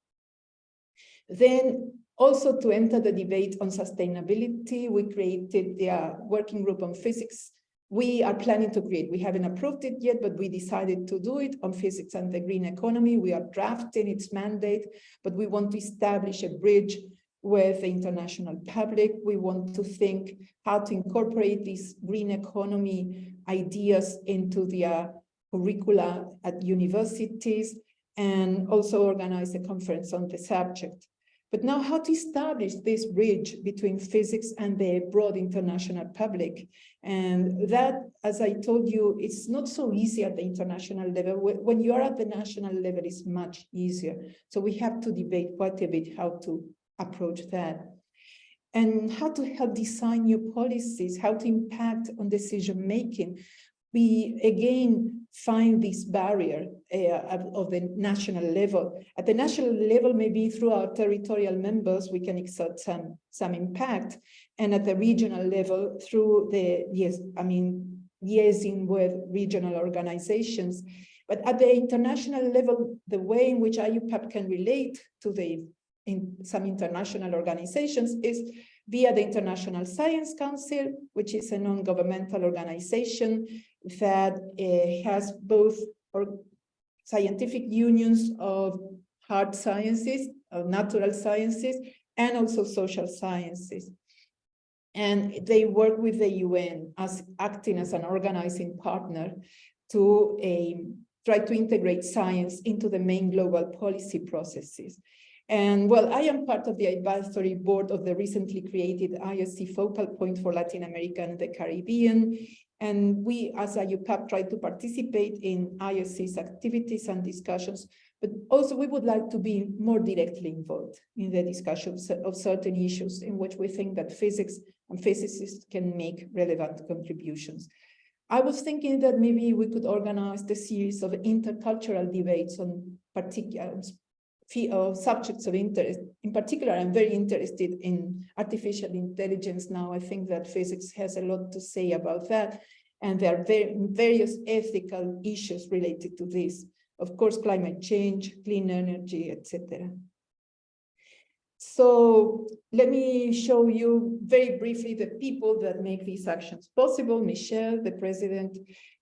Then, also to enter the debate on sustainability, we created the working group on physics. We are planning to create, we haven't approved it yet, but we decided to do it on physics and the green economy. We are drafting its mandate, but we want to establish a bridge with the international public. We want to think how to incorporate these green economy ideas into the curricula at universities, and also organize a conference on the subject. But now, how to establish this bridge between physics and the broad international public? And that, as I told you, it's not so easy at the international level. When you are at the national level, it's much easier. So we have to debate quite a bit how to approach that. And how to help design new policies, how to impact on decision-making. We again find this barrier of the national level. At the national level, maybe through our territorial members, we can exert some impact. And at the regional level, through liaising with regional organizations. But at the international level, the way in which IUPAP can relate to some international organizations is via the International Science Council, which is a non-governmental organization that has both scientific unions of hard sciences, of natural sciences, and also social sciences. And they work with the UN as acting as an organizing partner to try to integrate science into the main global policy processes. And well, I am part of the advisory board of the recently created ISC focal point for Latin America and the Caribbean. And we, as IUPAP, try to participate in ISC's activities and discussions, but also we would like to be more directly involved in the discussions of certain issues in which we think that physics and physicists can make relevant contributions. I was thinking that maybe we could organize the series of intercultural debates on particular subjects of interest. In particular, I'm very interested in artificial intelligence now. I think that physics has a lot to say about that, and there are various ethical issues related to this. Of course, climate change, clean energy, etc. So let me show you very briefly the people that make these actions possible. Michelle, the president,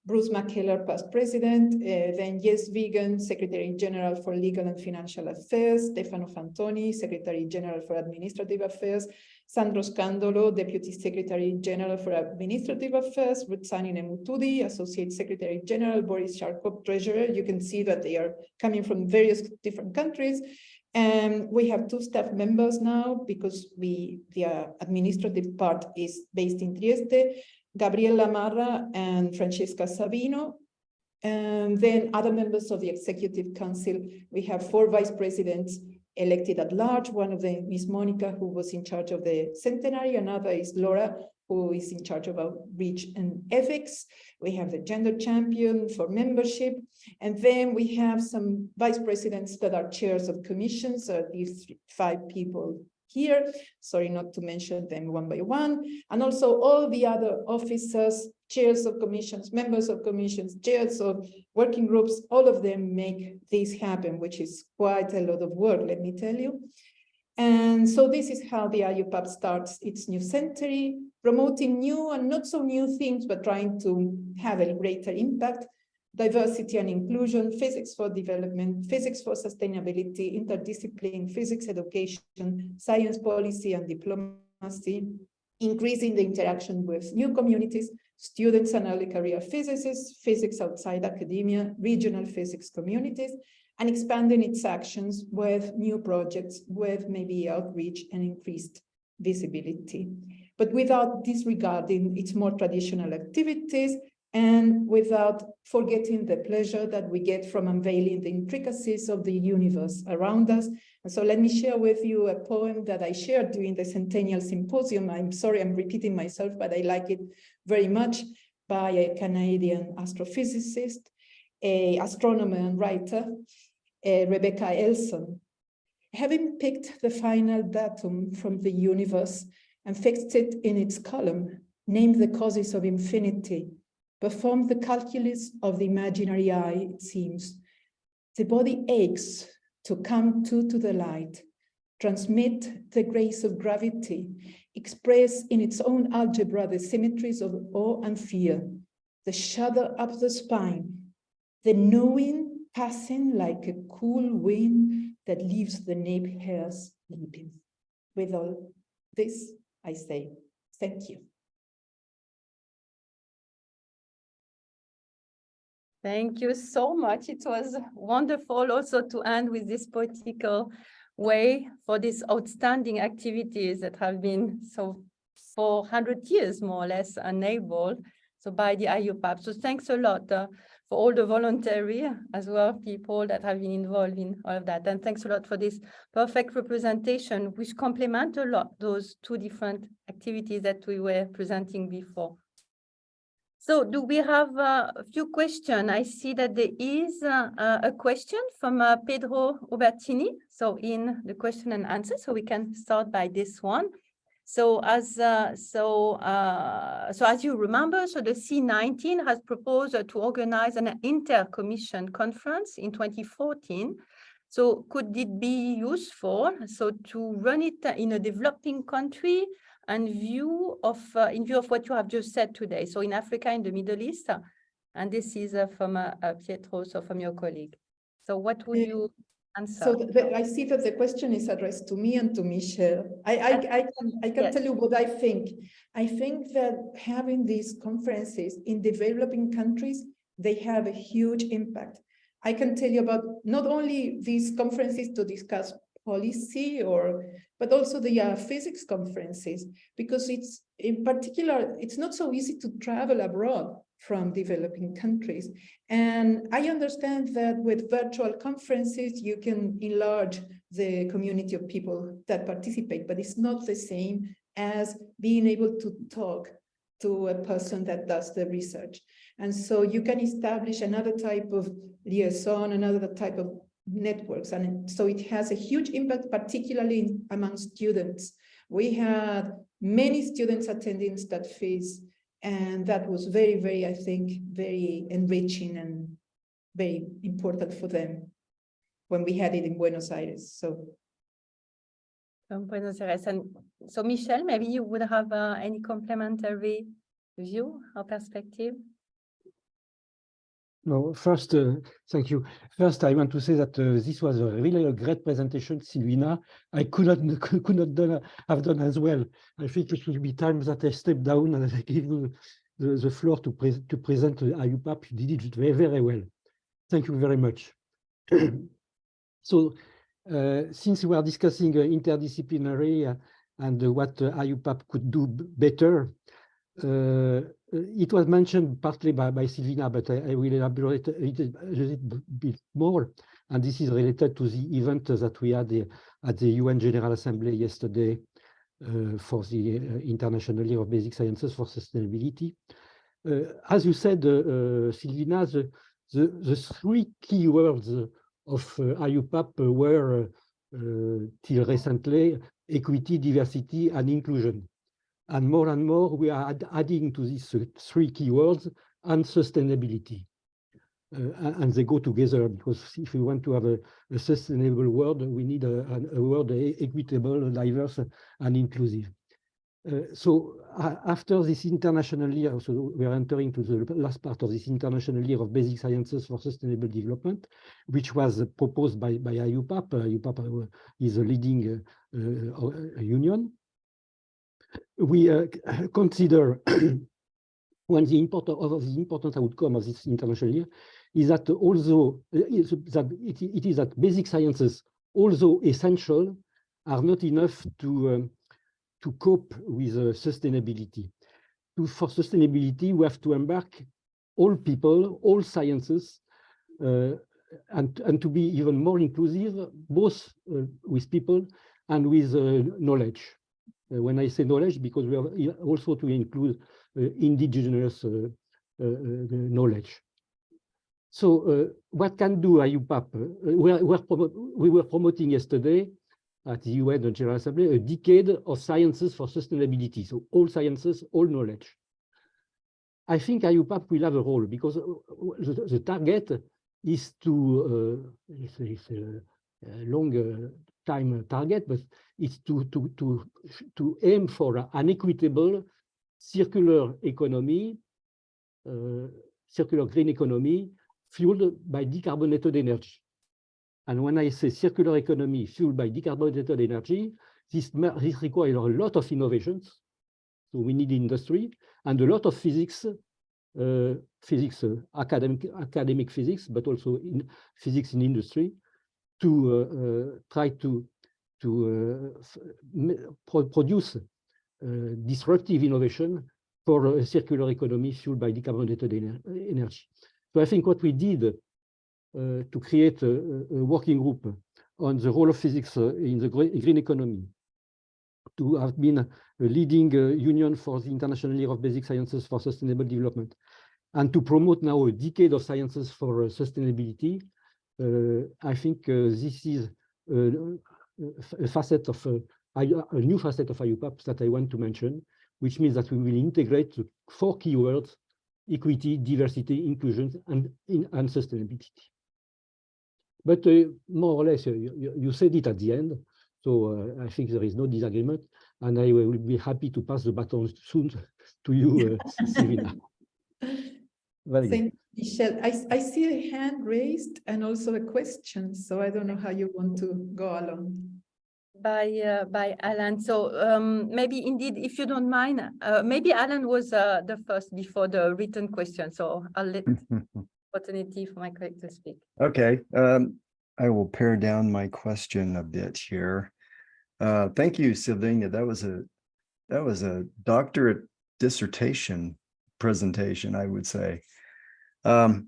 Bruce McKellar, past president, then Jess Vegan, Secretary General for Legal and Financial Affairs, Stefano Fantoni, Secretary General for Administrative Affairs, Sandro Scandolo, Deputy Secretary General for Administrative Affairs, Rutsani Nemutudi, Associate Secretary General, Boris Sharkov, Treasurer. You can see that they are coming from various different countries. And we have 2 staff members now because the administrative part is based in Trieste, Gabriela Marra and Francesca Savino. And then other members of the Executive Council, we have 4 vice presidents elected at large. One of them is Monica, who was in charge of the centenary. Another is Laura, who is in charge of outreach and ethics. We have the gender champion for membership. And then we have some vice presidents that are chairs of commissions, these 5 people here. Sorry not to mention them one by one. And also all the other officers, chairs of commissions, members of commissions, chairs of working groups, all of them make this happen, which is quite a lot of work, let me tell you. And so this is how the IUPAP starts its new century, promoting new and not so new things, but trying to have a greater impact. Diversity and inclusion, physics for development, physics for sustainability, interdiscipline, physics education, science policy and diplomacy, increasing the interaction with new communities, students and early career physicists, physics outside academia, regional physics communities, and expanding its actions with new projects, with maybe outreach and increased visibility, but without disregarding its more traditional activities and without forgetting the pleasure that we get from unveiling the intricacies of the universe around us. And so let me share with you a poem that I shared during the Centennial Symposium. I'm sorry I'm repeating myself, but I like it very much, by a Canadian astrophysicist, an astronomer and writer, Rebecca Elson. Having picked the final datum from the universe and fixed it in its column, named the causes of infinity, performed the calculus of the imaginary eye, it seems. The body aches to come to the light, transmit the grace of gravity, express in its own algebra the symmetries of awe and fear, the shudder up the spine, the knowing passing like a cool wind that leaves the nape hairs leaping. With all this, I say, thank you. Thank you so much. It was wonderful also to end with this poetical way for these outstanding activities that have been so for 100 years, more or less, enabled so by the IUPAP. So thanks a lot for all the voluntary as well people that have been involved in all of that. And thanks a lot for this perfect representation, which complement a lot those 2 different activities that we were presenting before. So do we have a few questions? I see that there is a question from Pedro Ubertini. So in the question and answer, so we can start by this one. So as you remember, so the C19 has proposed to organize an inter-commission conference in 2014. So could it be useful so to run it in a developing country and view of, in view of what you have just said today. So in Africa, in the Middle East, and this is from Pietro, so from your colleague. So what would you answer? So I see that the question is addressed to me and to Michelle. I can Yes. tell you what I think. I think that having these conferences in developing countries, they have a huge impact. I can tell you about not only these conferences to discuss policy but also the physics conferences, because it's in particular, it's not so easy to travel abroad from developing countries. And I understand that with virtual conferences, you can enlarge the community of people that participate, but it's not the same as being able to talk to a person that does the research. And so you can establish another type of liaison, another type of networks. And so it has a huge impact, particularly among students. We had many students attending StatFiz, and that was very, very, I think, very enriching and very important for them when we had it in Buenos Aires. So. From Buenos Aires. And so, Michelle, maybe you would have any complementary view or perspective? No, first, thank you. First, I want to say that this was really a great presentation, Silvina. I could not have done as well. I think it will be time that I step down and I give you the floor to present IUPAP. You did it very, very well. Thank you very much. So, since we are discussing interdisciplinary and what IUPAP could do better, it was mentioned partly by Silvina, but I will elaborate a little bit more. And this is related to the event that we had at the UN General Assembly yesterday for the International Year of Basic Sciences for Sustainability. As you said, Silvina, the three key words of IUPAP were, till recently, equity, diversity, and inclusion. And more, we are adding to these three keywords and sustainability. And they go together, because if we want to have a sustainable world, we need a world equitable, diverse, and inclusive. So after this international year, so we are entering to the last part of this International Year of Basic Sciences for Sustainable Development, which was proposed by IUPAP. IUPAP is a leading union. We consider one of the important outcome of this international year is that although it is that basic sciences, although essential, are not enough to cope with sustainability. For sustainability, we have to embark all people, all sciences, and to be even more inclusive, both with people and with knowledge. When I say knowledge, because we have also to include indigenous knowledge. So what can do IUPAP? We were promoting yesterday at the UN General Assembly a decade of sciences for sustainability. So all sciences, all knowledge. I think IUPAP will have a role, because the target is to, it's a long time target, but it's to aim for an equitable circular economy, circular green economy fueled by decarbonated energy. And when I say circular economy fueled by decarbonated energy, this requires a lot of innovations. So we need industry and a lot of physics, academic physics, but also in physics in industry, to try to produce disruptive innovation for a circular economy fueled by decarbonated energy. So I think what we did to create a working group on the role of physics in the green economy, to have been a leading union for the International Year of Basic Sciences for Sustainable Development, and to promote now a decade of sciences for sustainability. I think this is a facet of a new facet of IUPAP that I want to mention, which means that we will integrate the four keywords: equity, diversity, inclusion, and sustainability. But more or less, you said it at the end, so I think there is no disagreement. and I will be happy to pass the baton soon to you, Silvina. Very good. Thank you, Michelle. I see a hand raised and also a question, so I don't know how you want to go along. By Alan. So maybe indeed, if you don't mind, maybe Alan was the first before the written question. So I'll let opportunity for my colleague to speak. Okay, I will pare down my question a bit here. Thank you, Silvina. That was a doctorate dissertation presentation, I would say. I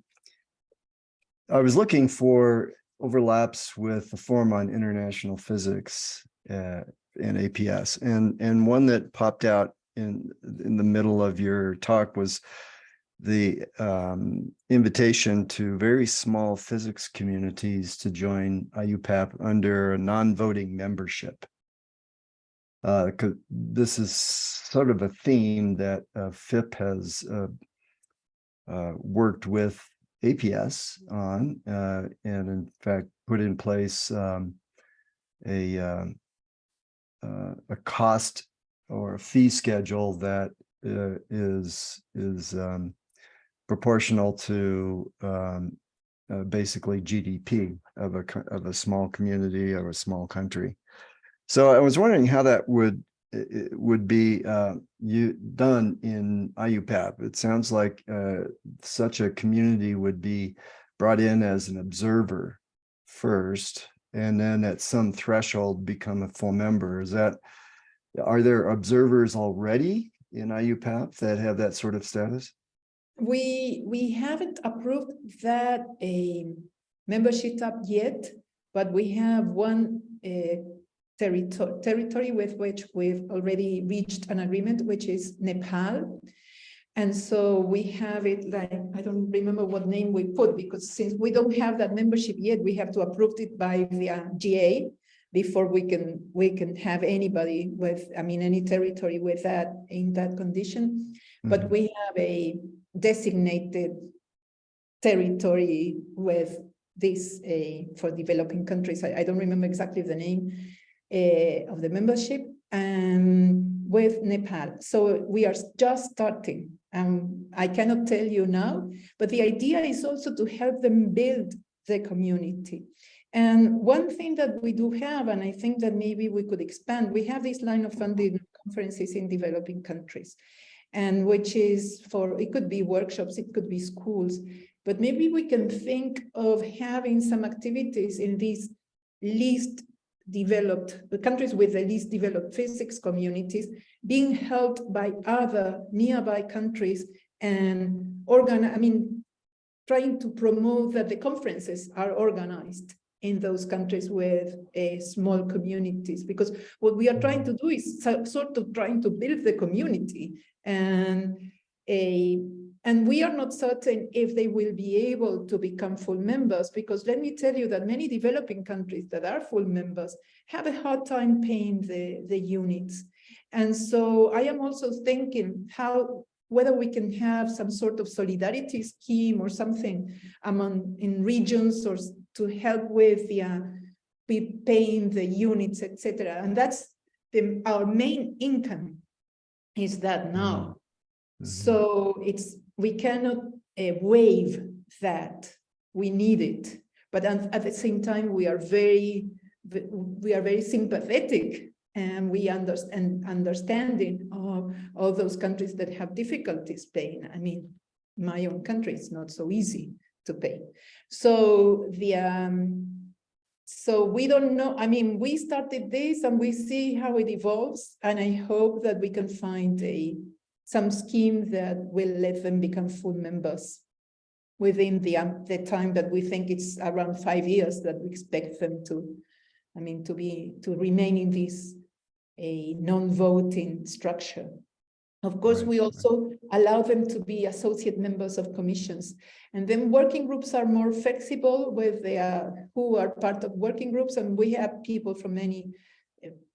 was looking for overlaps with the Forum on International Physics and APS, and one that popped out in the middle of your talk was the invitation to very small physics communities to join IUPAP under a non-voting membership. This is sort of a theme that FIP has worked with APS on, and in fact put in place a cost or a fee schedule that is proportional to basically GDP of a small community or a small country. So I was wondering how that would be done in IUPAP. It sounds like such a community would be brought in as an observer first, and then at some threshold become a full member. Are there observers already in IUPAP that have that sort of status? We haven't approved that membership up yet, but we have one territory with which we've already reached an agreement, which is Nepal. And so we have it like, I don't remember what name we put, because since we don't have that membership yet, we have to approve it by the GA before we can have anybody with, any territory with that in that condition. Mm-hmm. But we have a designated territory with this for developing countries. I don't remember exactly the name of the membership, with Nepal. So we are just starting. I cannot tell you now, but the idea is also to help them build the community. And one thing that we do have, and I think that maybe we could expand, we have this line of funding conferences in developing countries, and which is it could be workshops, it could be schools, but maybe we can think of having some activities in these least developed, the countries with the least developed physics communities being held by other nearby countries and trying to promote that the conferences are organized in those countries with small communities, because what we are trying to do is sort of trying to build the community, and we are not certain if they will be able to become full members, because let me tell you that many developing countries that are full members have a hard time paying the units. And so I am also thinking whether we can have some sort of solidarity scheme or something in regions, or to help with paying the units, etc. And that's our main income is that now. Mm-hmm. So we cannot waive that. We need it, but at the same time we are very sympathetic, and we understanding of all those countries that have difficulties paying. My own country is not so easy to pay. So so we don't know. We started this and we see how it evolves, and I hope that we can find some scheme that will let them become full members within the time that we think it's around 5 years that we expect them to remain in this non-voting structure. Of course, we also allow them to be associate members of commissions, and then working groups are more flexible with who are part of working groups, and we have people from many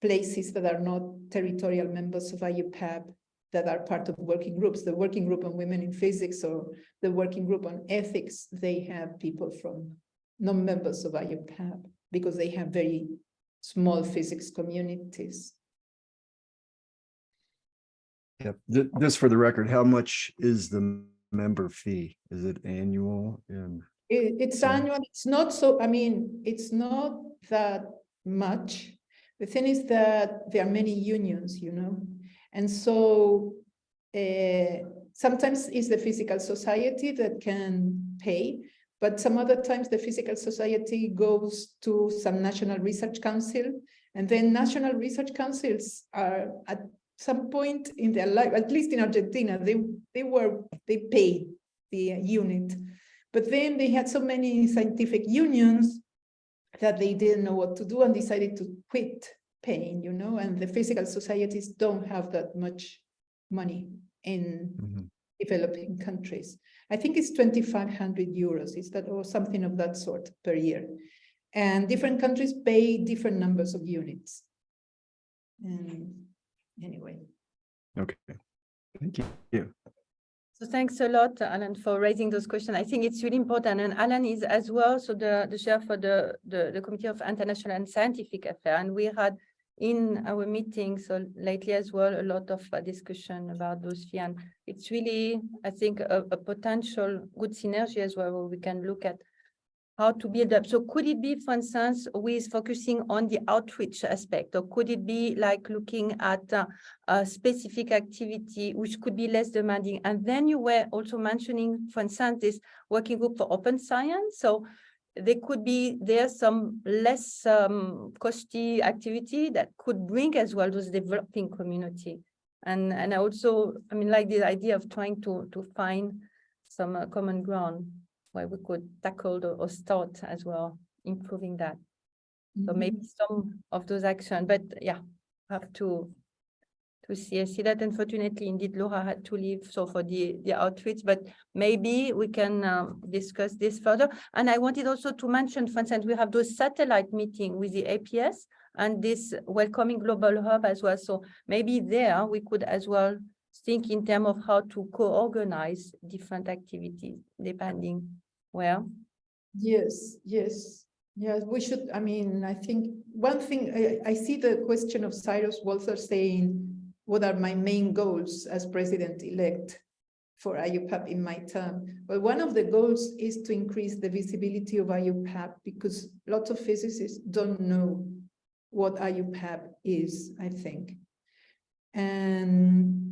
places that are not territorial members of IUPAP that are part of working groups. The working group on women in physics or the working group on ethics, they have people from non-members of IUPAP because they have very small physics communities. Yep. Just for the record, how much is the member fee? Is it annual? And It's annual. It's not so, I mean, it's not that much. The thing is that there are many unions, you know, and so sometimes it's the physical society that can pay, but some other times the physical society goes to some national research council, and then national research councils are at some point in their life, at least in Argentina, they paid the unit. But then they had so many scientific unions that they didn't know what to do and decided to quit paying, you know, and the physical societies don't have that much money in developing countries. I think it's 2,500 euros, is that, or something of that sort per year. And different countries pay different numbers of units. And anyway. okay. Thank you. So thanks a lot, Alan, for raising those questions. I think it's really important. And Alan is as well, so the chair for the Committee of International and Scientific Affairs. And we had in our meetings so lately as well, a lot of discussion about those fees. And it's really, I think, a potential good synergy as well, where we can look at how to build up. So could it be, for instance, with focusing on the outreach aspect, or could it be like looking at a specific activity which could be less demanding? And then you were also mentioning, for instance, this working group for open science. So there could be some less costly activity that could bring as well those developing community. And I also, I mean, like the idea of trying to find some common ground where we could tackle or start as well, improving that. So maybe some of those actions, but yeah, have to see. I see that unfortunately, indeed, Laura had to leave, so for the outreach, but maybe we can discuss this further. And I wanted also to mention, for instance, we have those satellite meeting with the APS and this welcoming global hub as well. So maybe there we could as well think in terms of how to co-organize different activities, depending where. Yes, we should. I mean, I think one thing, I see the question of Cyrus Walther saying, what are my main goals as president-elect for IUPAP in my term? Well, one of the goals is to increase the visibility of IUPAP, because lots of physicists don't know what IUPAP is, I think. And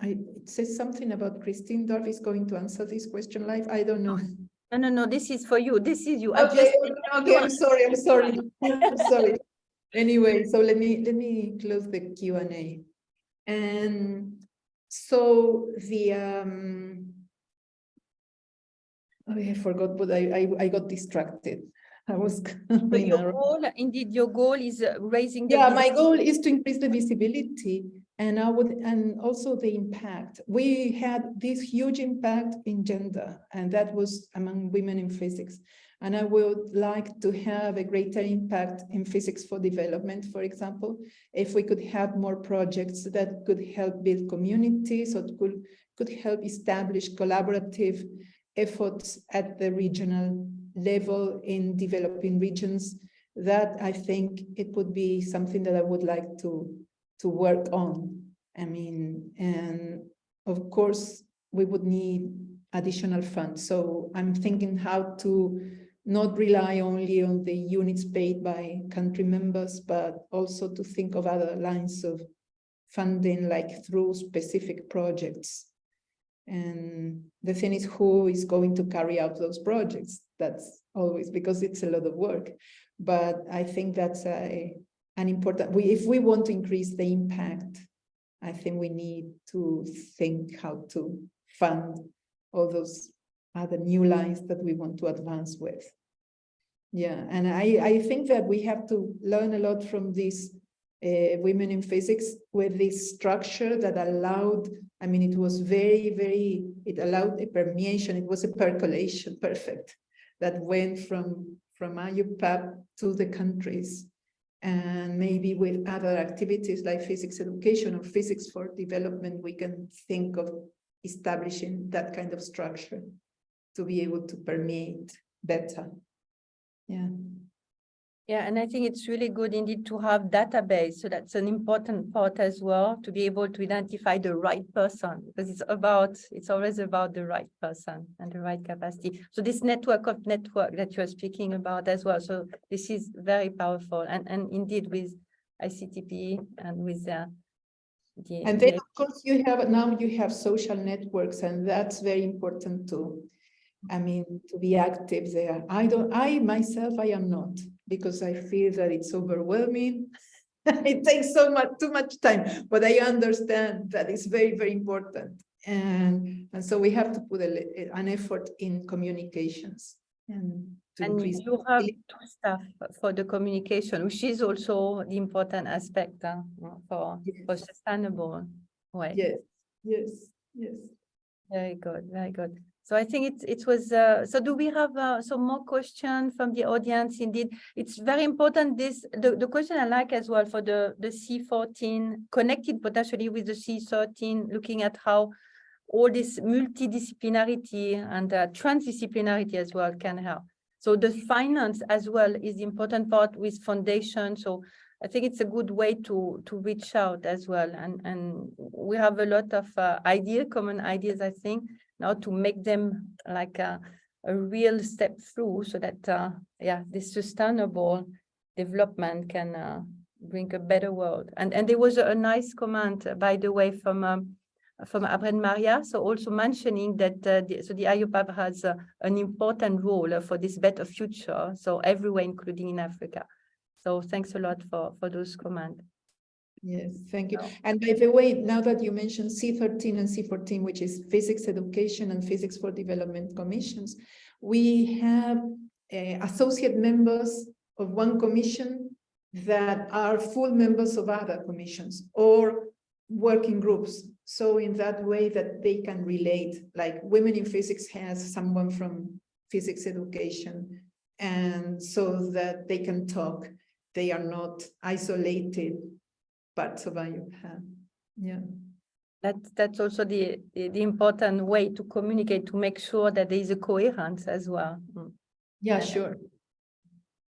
it says something about Christine Dorf is going to answer this question live. I don't know. No, this is for you. This is you. Okay, I'm sorry. I'm sorry. Anyway, so let me close the Q&A. And so the I forgot, but I got distracted. I was but your goal, indeed, your goal is raising the my goal is to increase the visibility and also the impact. We had this huge impact in gender, and that was among women in physics. And I would like to have a greater impact in physics for development, for example, if we could have more projects that could help build communities, or could help establish collaborative efforts at the regional level in developing regions. That I think it would be something that I would like to work on. I mean, and of course, we would need additional funds. So I'm thinking how to not rely only on the units paid by country members, but also to think of other lines of funding, like through specific projects. And the thing is, who is going to carry out those projects? That's always, because it's a lot of work. But I think that's an important, if we want to increase the impact, I think we need to think how to fund all those other new lines that we want to advance with. Yeah, and I think that we have to learn a lot from these women in physics, with this structure that allowed, I mean, it was it allowed a permeation, it was a percolation, perfect, that went from IUPAP to the countries. And maybe with other activities like physics education or physics for development, we can think of establishing that kind of structure to be able to permeate better. Yeah. Yeah, and I think it's really good indeed to have database. So that's an important part as well, to be able to identify the right person, because it's always about the right person and the right capacity. So this network that you're speaking about as well. So this is very powerful. And indeed with ICTP and with and then of course you have social networks, and that's very important too. I mean, to be active there. I myself am not, because I feel that it's overwhelming. It takes too much time, but I understand that it's very, very important. And so we have to put an effort in communications and to increase. You have two staff for the communication, which is also the important aspect for sustainable way. Yes, yes, yes. Very good, very good. So I think it was, so do we have some more questions from the audience? Indeed, it's very important, the question I like as well for the C14, connected potentially with the C13, looking at how all this multidisciplinarity and transdisciplinarity as well can help. So the finance as well is the important part with foundation. So I think it's a good way to reach out as well. And we have a lot of common ideas, I think, now to make them like a real step through, so that, this sustainable development can bring a better world. And there was a nice comment, by the way, from Abren Maria, so also mentioning that the IUPAP has an important role for this better future, so everywhere, including in Africa. So thanks a lot for those comments. Yes, thank you. And by the way, now that you mentioned C13 and C14, which is Physics Education and Physics for Development Commissions, we have associate members of one commission that are full members of other commissions or working groups. So in that way that they can relate, like Women in Physics has someone from Physics Education, and so that they can talk. They are not isolated parts of IUPAP. Yeah. That's also the important way to communicate, to make sure that there is a coherence as well. Yeah, sure.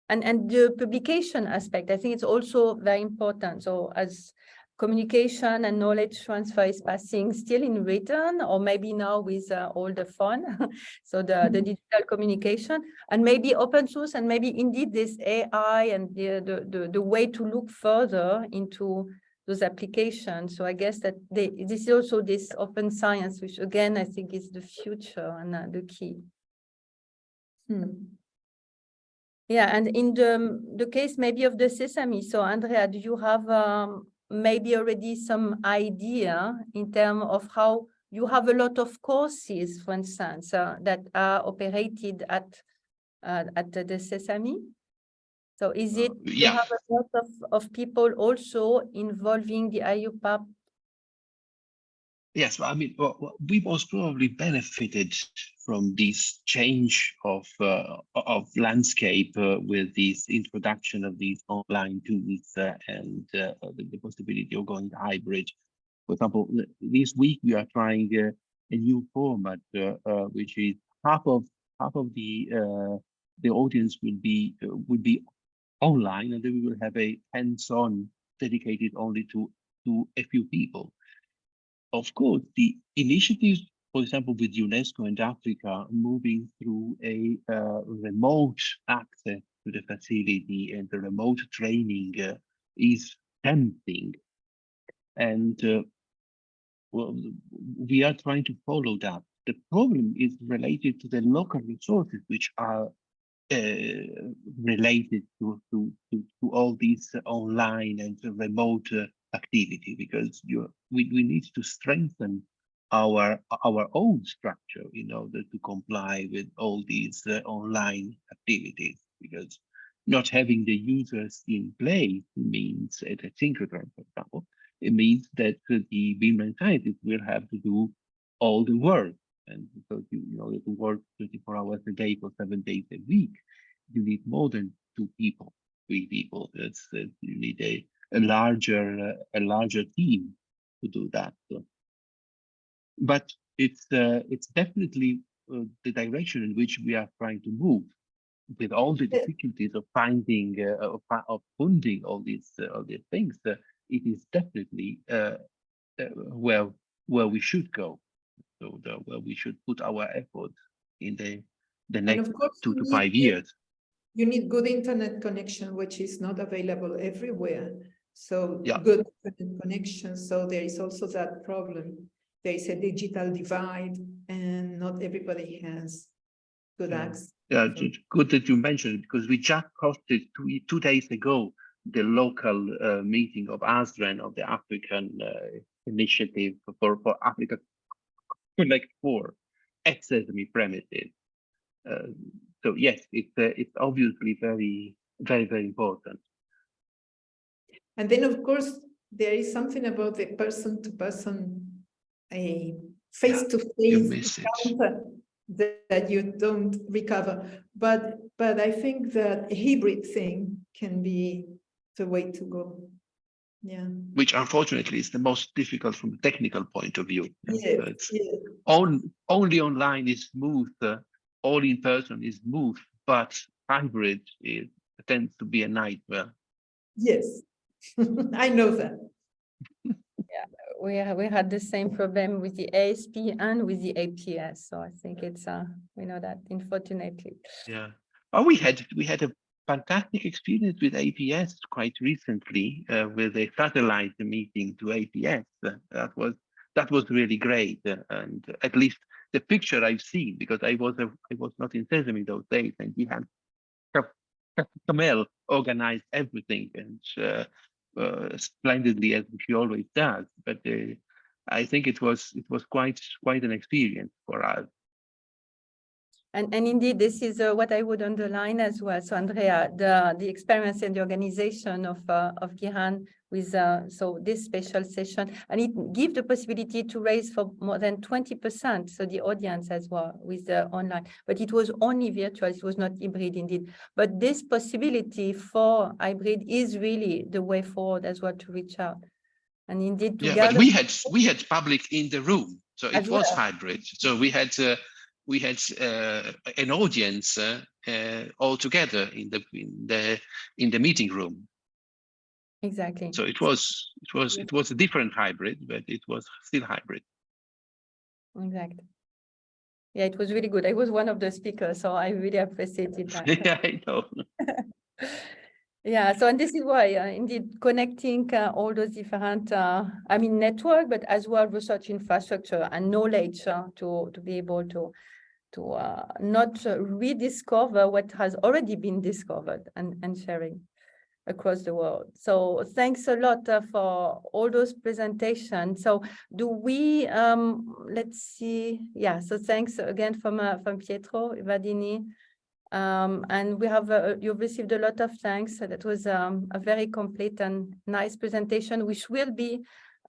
And the publication aspect, I think it's also very important. So as communication and knowledge transfer is passing still in written, or maybe now with all the fun, so the digital communication, and maybe open source, and maybe indeed this AI and the way to look further into those applications. So I guess that this is also this open science, which again, I think is the future and the key. Yeah, and in the case maybe of the Sesame, so Andrea, do you have maybe already some idea in terms of how you have a lot of courses, for instance, that are operated at the Sesame? So is it you have a lot of people also involving the IUPAP? Yes, I mean, we most probably benefited from this change of landscape with this introduction of these online tools and the possibility of going hybrid. For example, this week we are trying a new format, which is half of the audience will be online, and then we will have a hands-on dedicated only to a few people. Of course, the initiatives, for example, with UNESCO and Africa, moving through a remote access to the facility and the remote training is tempting. And well, we are trying to follow that. The problem is related to the local resources, which are related to all these online and remote activity, because we need to strengthen our own structure in order to comply with all these online activities, because not having the users in place means, at a synchrotron, for example, it means that the beamline scientists will have to do all the work. And because you to work 24 hours a day for 7 days a week, you need more than 2 people, 3 people. You need a larger team to do that. So, but it's definitely the direction in which we are trying to move. with all the difficulties of finding of funding all these things, it is definitely where we should go. So where we should put our efforts in the next 2 to 5 years. You need good internet connection, which is not available everywhere. So Yeah. good internet connection. So there is also that problem. There is a digital divide, and not everybody has good access. Yeah, it's good that you mentioned it, because we just hosted 2 days ago the local meeting of ASREN, of the African Initiative for Africa Connect 4 at Sesame premises. So yes, it's obviously very, very, very important. And then, of course, there is something about the person-to-person, a face-to-face encounter that you don't recover. But I think that a hybrid thing can be the way to go. Yeah. Which unfortunately is the most difficult from a technical point of view. Yes, yes. Only online is smooth, all in person is smooth, but hybrid tends to be a nightmare. Yes, I know that. We had the same problem with the ASP and with the APS. So I think it's we know that, unfortunately. Yeah. Oh, we had a fantastic experience with APS quite recently with a satellite meeting to APS. That was really great, and at least the picture I've seen, because I was not in Sesame those days, and we had Kamel organized everything and splendidly, as she always does. But I think it was quite an experience for us. And indeed, this is what I would underline as well. So Andrea, the experience and the organization of Gihan with so this special session, and it gives the possibility to raise for more than 20%. So the audience as well with the online, but it was only virtual. It was not hybrid indeed. But this possibility for hybrid is really the way forward as well to reach out. And indeed, yeah, together, but we had public in the room, so it was hybrid. So we had an audience all together in the meeting room. Exactly. So it was a different hybrid, but it was still hybrid. Exactly. Yeah, it was really good. I was one of the speakers, so I really appreciated that. Yeah, I know. Yeah, so and this is why indeed connecting all those different, network, but as well research infrastructure and knowledge to be able to not rediscover what has already been discovered and sharing across the world. So thanks a lot for all those presentations. So do we, let's see, yeah, so thanks again from Pietro Vadini. And we have, you've received a lot of thanks. So that was a very complete and nice presentation, which will be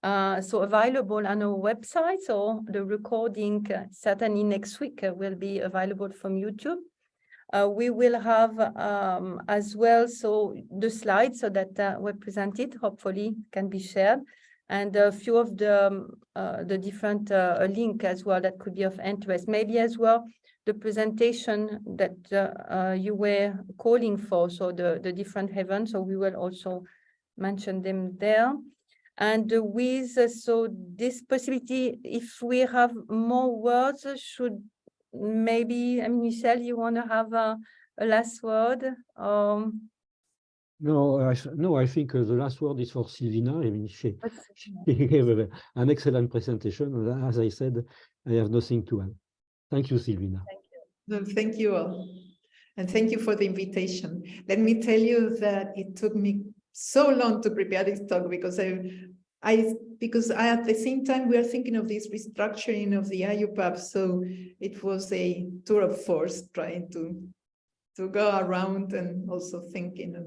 so available on our website. So the recording certainly next week will be available from YouTube. We will have as well, so the slides so that were presented, hopefully can be shared, and a few of the different link as well that could be of interest. Maybe as well the presentation that you were calling for, so the different events. So we will also mention them there. And with so this possibility, if we have more words, should maybe, Michelle, you want to have a last word? No, I think the last word is for Silvina. I mean, she gave an excellent presentation. And as I said, I have nothing to add. Thank you, Silvina. Thank you. No, thank you all. And thank you for the invitation. Let me tell you that it took me so long to prepare this talk because because at the same time we are thinking of this restructuring of the IUPAP, so it was a tour of force trying to go around and also thinking of.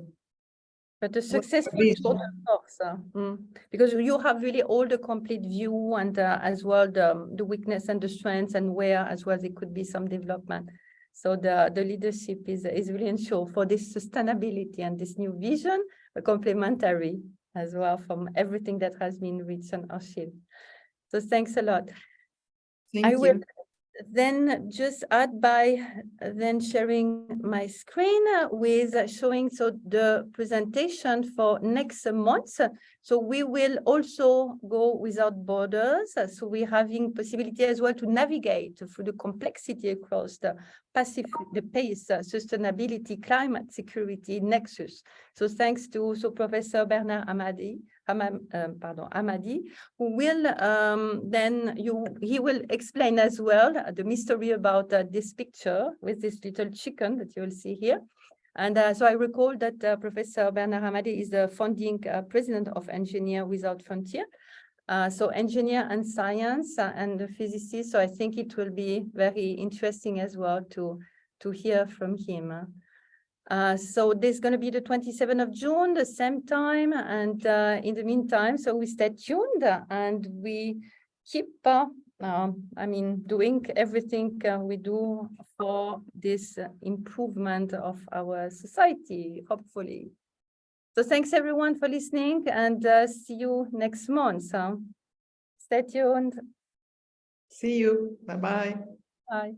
But the successful tour of force, because you have really all the complete view and as well the weakness and the strengths and where as well there could be some development. So the leadership is really ensure for this sustainability and this new vision, complementary as well from everything that has been reached and achieved. So thanks a lot. Thank you. then just add by then sharing my screen with showing so the presentation for next month. So we will also go without borders. So we're having possibility as well to navigate through the complexity across the pace, sustainability, climate security nexus. So thanks to Professor Bernard Amadi, who will he will explain as well the mystery about this picture with this little chicken that you will see here. And so I recall that Professor Bernard Amadi is the founding president of Engineer Without Frontier. So engineer and science and the physicist. So I think it will be very interesting as well to hear from him. So this is going to be the 27th of June, the same time. And in the meantime, so we stay tuned and we keep, doing everything we do for this improvement of our society, hopefully. So thanks everyone for listening and see you next month. Stay tuned. See you. Bye-bye. Bye.